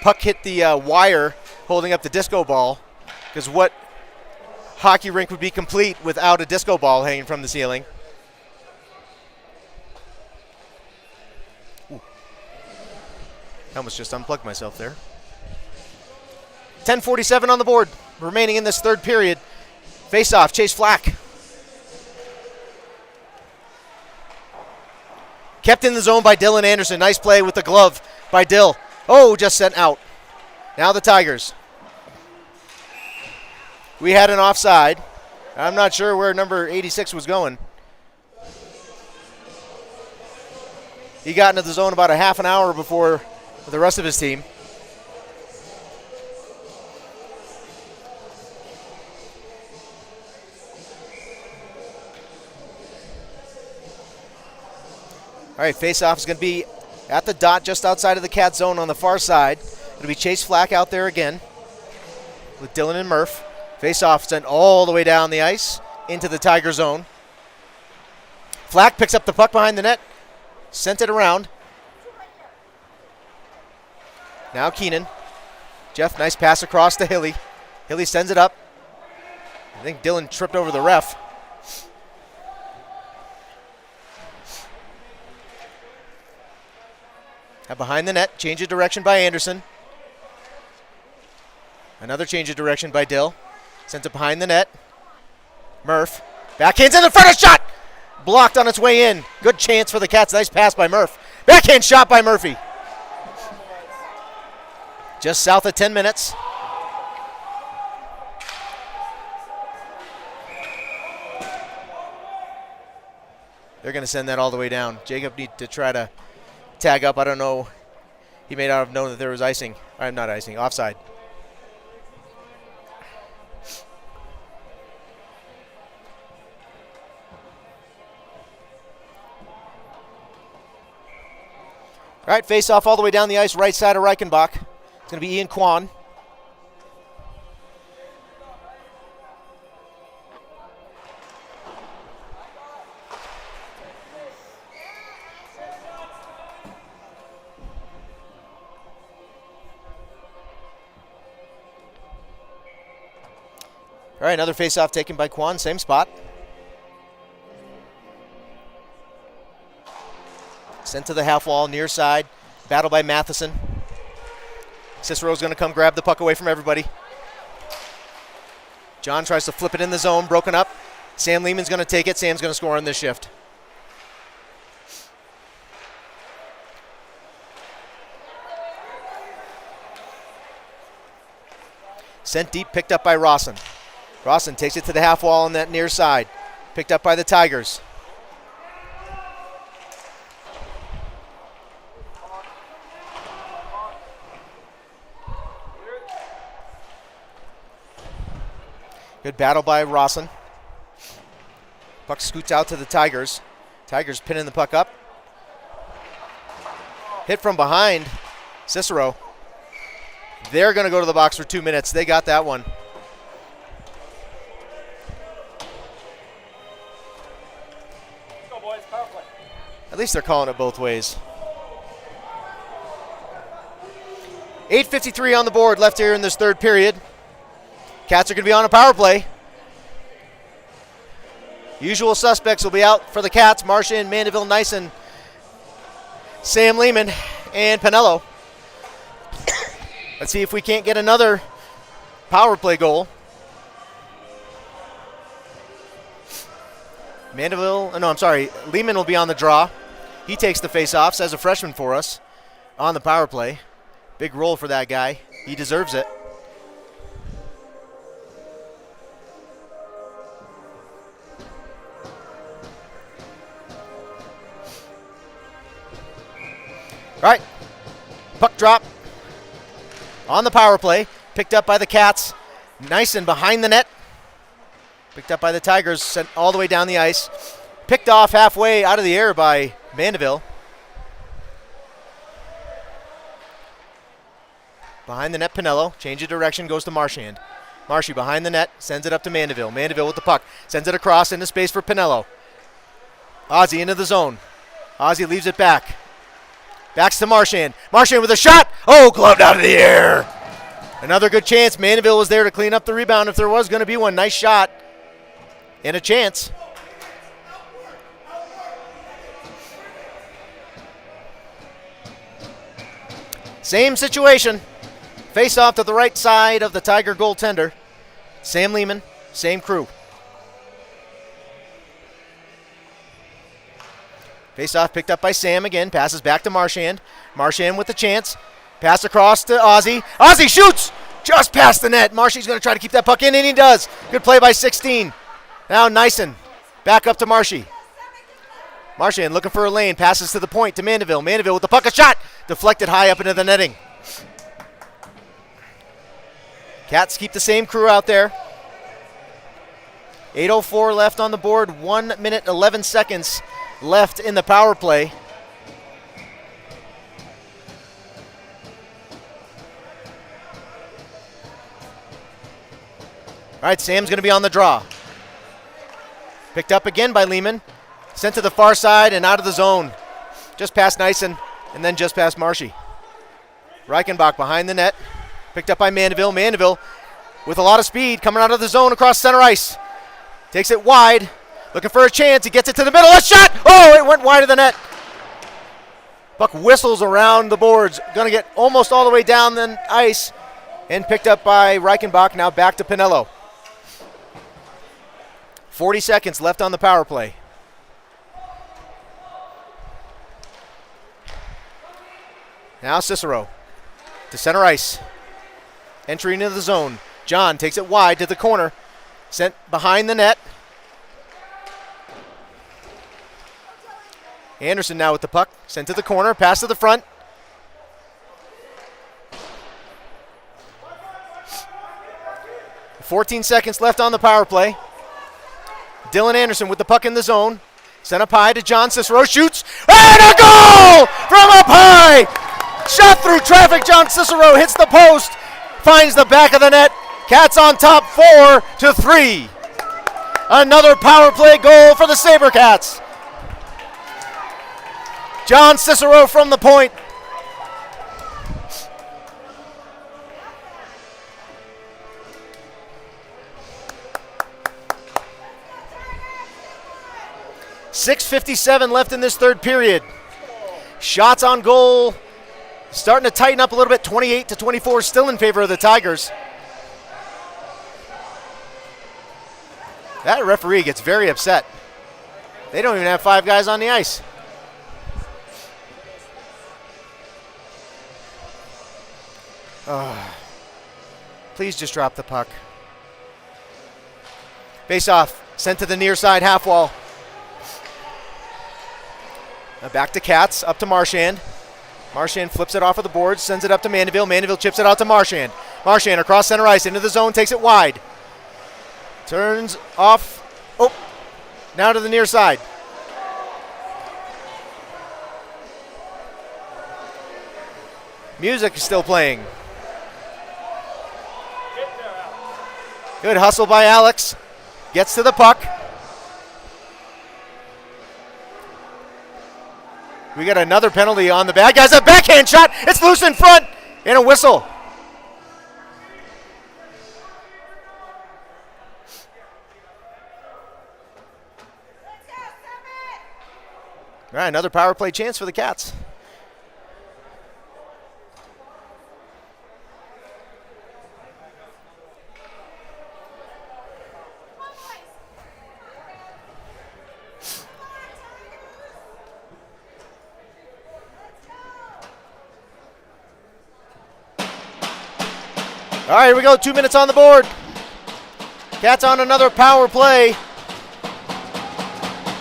Puck hit the wire holding up the disco ball. Because what hockey rink would be complete without a disco ball hanging from the ceiling? Ooh. I almost just unplugged myself there. 10:47 on the board, remaining in this third period. Face-off, Chase Flack. Kept in the zone by Dylan Anderson. Nice play with the glove by Dill. Oh, just sent out. Now the Tigers. We had an offside. I'm not sure where number 86 was going. He got into the zone about a half an hour before the rest of his team. All right, face-off is going to be at the dot just outside of the Cat zone on the far side. It'll be Chase Flack out there again with Dylan and Murph. Face-off sent all the way down the ice into the Tiger zone. Flack picks up the puck behind the net, sent it around. Now Keenan. Jeff, nice pass across to Hilly. Hilly sends it up. I think Dylan tripped over the ref. Now behind the net, change of direction by Anderson. Another change of direction by Dill. Sent it behind the net. Murph. Backhands in the front, a shot! Blocked on its way in. Good chance for the Cats. Nice pass by Murph. Backhand shot by Murphy. Just south of 10 minutes. They're going to send that all the way down. Jacob need to try to tag up. I don't know. He may not have known that there was icing. I'm not icing. Offside. All right, face off all the way down the ice, right side of Reichenbach. It's going to be Ian Kwan. All right, another face-off taken by Kwan, same spot. Sent to the half wall, near side. Battle by Matheson. Cicero's going to come grab the puck away from everybody. John tries to flip it in the zone, broken up. Sam Lehman's going to take it. Sam's going to score on this shift. Sent deep, picked up by Rawson. Rawson takes it to the half wall on that near side. Picked up by the Tigers. Good battle by Rawson. Puck scoots out to the Tigers. Tigers pinning the puck up. Hit from behind. Cicero. They're going to go to the box for 2 minutes. They got that one. At least they're calling it both ways. 8:53 on the board left here in this third period. Cats are going to be on a power play. Usual suspects will be out for the Cats. Marchand, Mandeville, Nyson, Sam Lehman, and Pinello. Let's see if we can't get another power play goal. Lehman will be on the draw. He takes the face-offs as a freshman for us on the power play. Big role for that guy. He deserves it. All right, puck drop on the power play. Picked up by the Cats. Nyson behind the net. Picked up by the Tigers, sent all the way down the ice. Picked off halfway out of the air by Mandeville. Behind the net, Pinello. Change of direction, goes to Marchand. Marshy behind the net, sends it up to Mandeville. Mandeville with the puck. Sends it across into space for Pinello. Ozzie into the zone. Ozzie leaves it back. Backs to Marchand. Marchand with a shot. Oh, gloved out of the air. Another good chance. Mandeville was there to clean up the rebound if there was going to be one. Nice shot. And a chance. Same situation. Face off to the right side of the Tiger goaltender. Sam Lehman, same crew. Face off picked up by Sam again. Passes back to Marchand. Marchand with the chance. Pass across to Ozzie. Ozzie shoots! Just past the net. Marshy's going to try to keep that puck in, and he does. Good play by 16. Now Nyson. Back up to Marshy. Marchand looking for a lane. Passes to the point to Mandeville. Mandeville with the puck. A shot! Deflected high up into the netting. Cats keep the same crew out there. 8:04 left on the board. 1 minute, 11 seconds left in the power play. All right, Sam's going to be on the draw. Picked up again by Lehman. Sent to the far side and out of the zone. Just past Nyson and then just past Marshy. Reichenbach behind the net. Picked up by Mandeville. Mandeville with a lot of speed coming out of the zone across center ice. Takes it wide. Looking for a chance. He gets it to the middle. A shot! Oh, it went wide of the net. Puck whistles around the boards. Going to get almost all the way down the ice. And picked up by Reichenbach. Now back to Pinello. 40 seconds left on the power play. Now Cicero to center ice. Entry into the zone. John takes it wide to the corner. Sent behind the net. Anderson now with the puck. Sent to the corner. Pass to the front. .14 seconds left on the power play. Dylan Anderson with the puck in the zone. Sent up high to John Cicero. Shoots. And a goal from up high. Shot through traffic. John Cicero hits the post. Finds the back of the net. Cats on top 4-3. Another power play goal for the Sabercats. John Cicero from the point. .6:57 left in this third period. Shots on goal starting to tighten up a little bit. 28-24 still in favor of the Tigers. That referee gets very upset. They don't even have 5 guys on the ice. Please just drop the puck. Face off, sent to the near side half wall. Now back to Cats, up to Marchand. Marchand flips it off of the boards, sends it up to Mandeville. Mandeville chips it out to Marchand. Marchand across center ice, into the zone, takes it wide. Turns off. Oh, now to the near side. Music is still playing. Good hustle by Alex. Gets to the puck. We got another penalty on the bad guys. A backhand shot. It's loose in front. And a whistle. All right, another power play chance for the Cats. All right, here we go. 2 minutes on the board. Cats on another power play.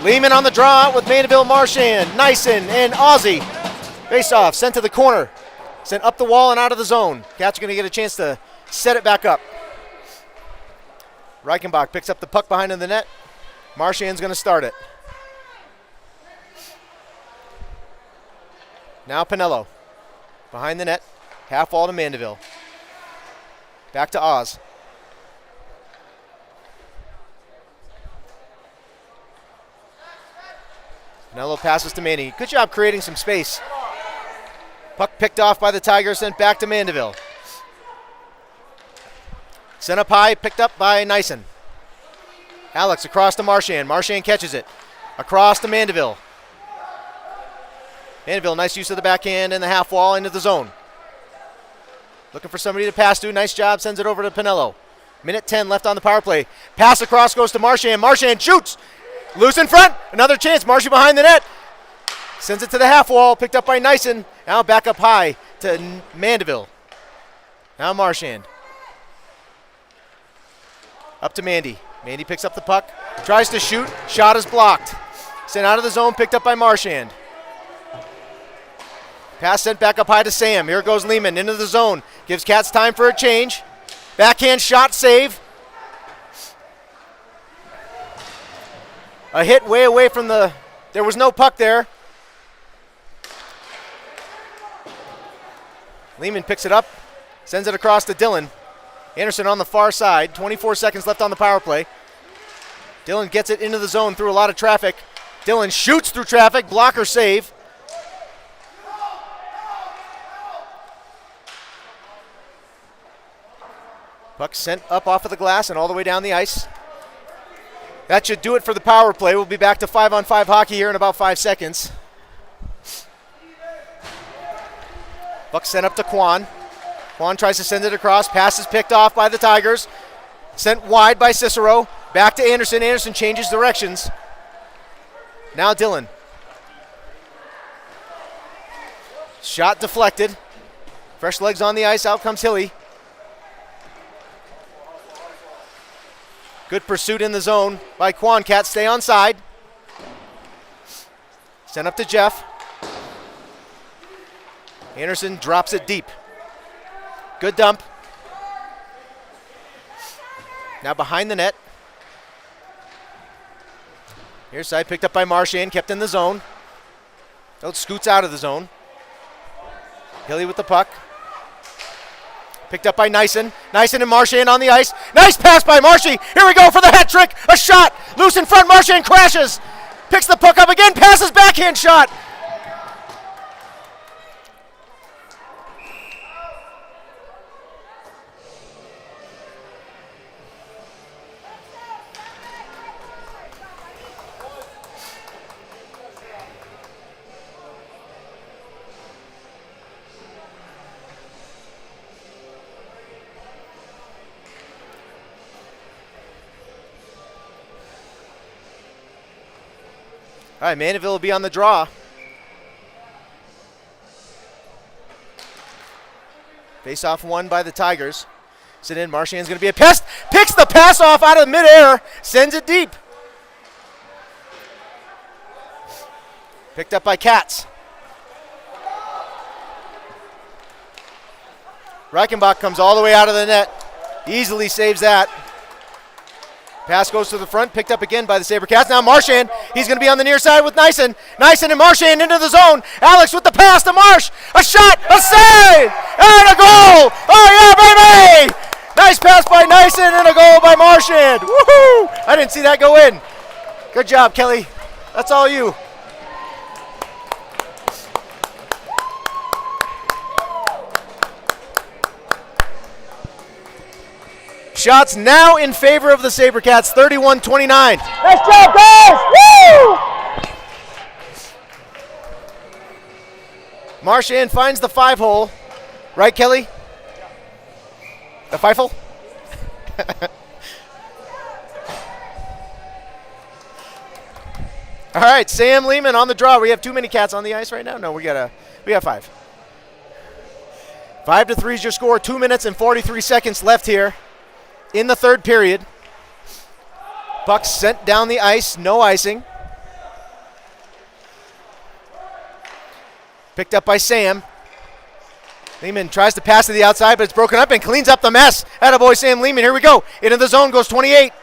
Lehman on the draw out with Mandeville, Marchand, Nyson, and Ozzy. Face off, sent to the corner. Sent up the wall and out of the zone. Cats are going to get a chance to set it back up. Reichenbach picks up the puck behind the net. Marchand's going to start it. Now Pinello. Behind the net. Half wall to Mandeville. Back to Oz. Pinello passes to Manny. Good job creating some space. Puck picked off by the Tigers, sent back to Mandeville. Sent up high, picked up by Nyson. Alex across to Marchand. Marchand catches it. Across to Mandeville. Mandeville, nice use of the backhand and the half wall into the zone. Looking for somebody to pass to. Nice job. Sends it over to Pinello. Minute 10 left on the power play. Pass across goes to Marchand. Marchand shoots. Loose in front. Another chance. Marchand behind the net. Sends it to the half wall. Picked up by Nyson. Now back up high to Mandeville. Now Marchand. Up to Mandy. Mandy picks up the puck. Tries to shoot. Shot is blocked. Sent out of the zone. Picked up by Marchand. Pass sent back up high to Sam. Here goes Lehman into the zone. Gives Cats time for a change. Backhand shot save. A hit way away from the... There was no puck there. Lehman picks it up. Sends it across to Dylan. Anderson on the far side. 24 seconds left on the power play. Dylan gets it into the zone through a lot of traffic. Dylan shoots through traffic. Blocker save. Puck sent up off of the glass and all the way down the ice. That should do it for the power play. We'll be back to 5-on-5 hockey here in about 5 seconds. Puck sent up to Kwan. Kwan tries to send it across. Pass is picked off by the Tigers. Sent wide by Cicero. Back to Anderson. Anderson changes directions. Now Dylan. Shot deflected. Fresh legs on the ice. Out comes Hilly. Good pursuit in the zone by Quan. Cats stay on side. Sent up to Jeff. Anderson drops it deep. Good dump. Now behind the net. Here's side, picked up by Marchand, kept in the zone. So it scoots out of the zone. Hilly with the puck. Picked up by Nyson. Nyson and Marchand on the ice. Nice pass by Marshy. Here we go for the hat trick. A shot. Loose in front. Marchand crashes. Picks the puck up again. Passes backhand shot. All right, Mandeville will be on the draw. Face-off won by the Tigers. Sit in, Marchand's going to be a pest. Picks the pass off out of midair. Sends it deep. Picked up by Katz. Reichenbach comes all the way out of the net. Easily saves that. Pass goes to the front, picked up again by the Sabercats. Now Marchand, he's going to be on the near side with Nyson. Nyson and Marchand into the zone. Alex with the pass to Marsh. A shot, a save, and a goal. Oh yeah, baby! Nice pass by Nyson and a goal by Marchand. Woohoo! I didn't see that go in. Good job, Kelly. That's all you. Shots now in favor of the Sabercats, 31-29. Nice job, guys! Woo! Marchand finds the 5-hole. Right, Kelly? The 5-hole? All right, Sam Lehman on the draw. We have too many cats on the ice right now? No, we got 5. 5-3 is your score. 2 minutes and 43 seconds left here in the third period. Puck sent down the ice, no icing. Picked up by Sam. Lehman tries to pass to the outside, but it's broken up and cleans up the mess. Attaboy Sam Lehman, here we go. Into the zone goes 28.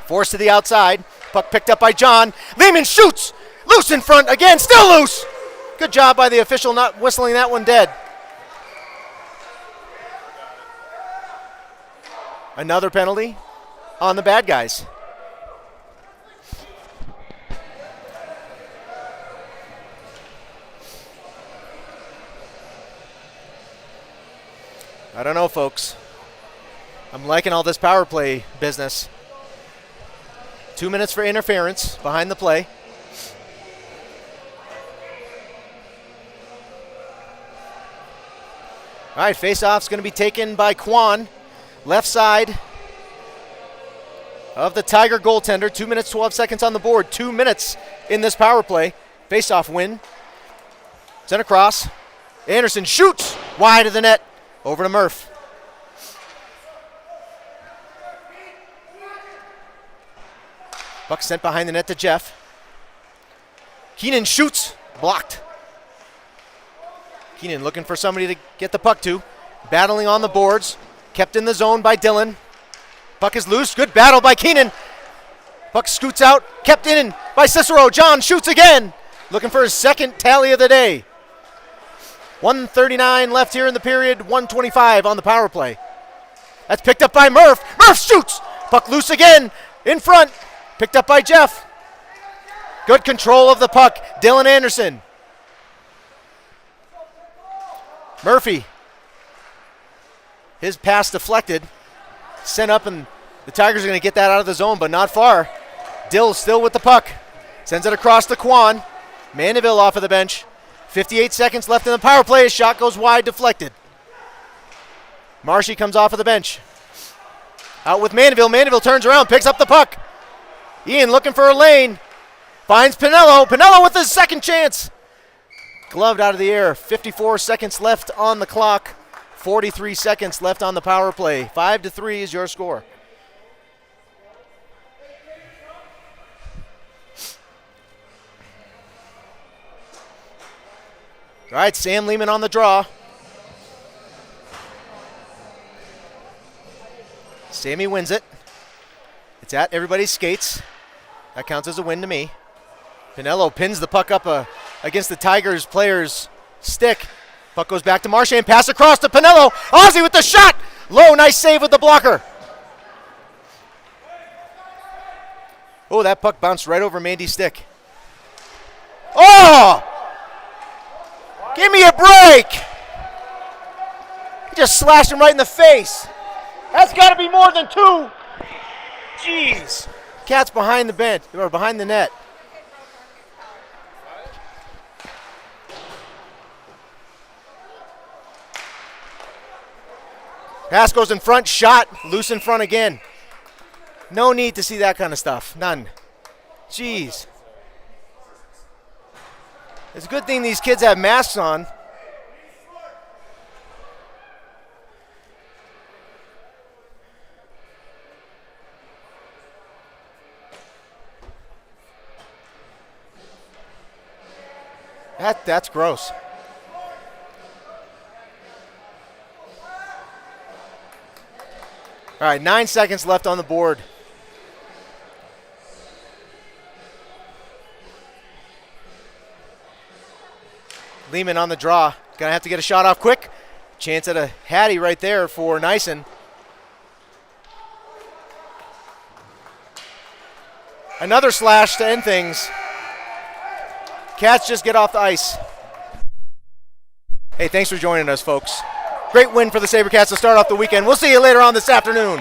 Forced to the outside. Puck picked up by John. Lehman shoots. Loose in front again, still loose. Good job by the official not whistling that one dead. Another penalty on the bad guys. I don't know, folks. I'm liking all this power play business. 2 minutes for interference behind the play. All right, face-off's going to be taken by Kwan. Left side of the Tiger goaltender. 2 minutes, 12 seconds on the board. 2 minutes in this power play. Face-off win. Sent across. Anderson shoots wide of the net. Over to Murph. Puck sent behind the net to Jeff. Keenan shoots. Blocked. Keenan looking for somebody to get the puck to. Battling on the boards. Kept in the zone by Dillon. Puck is loose. Good battle by Keenan. Puck scoots out. Kept in by Cicero. John shoots again. Looking for his second tally of the day. 1:39 left here in the period. 1:25 on the power play. That's picked up by Murph. Murph shoots. Puck loose again. In front. Picked up by Jeff. Good control of the puck. Dylan Anderson. Murphy. His pass deflected. Sent up, and the Tigers are going to get that out of the zone, but not far. Dill still with the puck. Sends it across to Kwan. Mandeville off of the bench. 58 seconds left in the power play. His shot goes wide, deflected. Marshy comes off of the bench. Out with Mandeville. Mandeville turns around, picks up the puck. Ian looking for a lane. Finds Pinello. Pinello with his second chance. Gloved out of the air. 54 seconds left on the clock. 43 seconds left on the power play. 5-3 is your score. All right, Sam Lehman on the draw. Sammy wins it. It's at everybody's skates. That counts as a win to me. Pinello pins the puck up against the Tigers player's stick. Puck goes back to Marchand. Pass across to Pinello. Ozzy with the shot. Low, nice save with the blocker. Oh, that puck bounced right over Mandy's stick. Oh! Give me a break! He just slashed him right in the face. That's got to be more than 2. Jeez. Cats behind the bench, or behind the net. Pass goes in front, shot, loose in front again. No need to see that kind of stuff. None. Jeez. It's a good thing these kids have masks on. That's gross. All right, 9 seconds left on the board. Lehman on the draw. Gonna have to get a shot off quick. Chance at a Hattie right there for Nyson. Another slash to end things. Cats just get off the ice. Hey, thanks for joining us, folks. Great win for the Sabercats to start off the weekend. We'll see you later on this afternoon.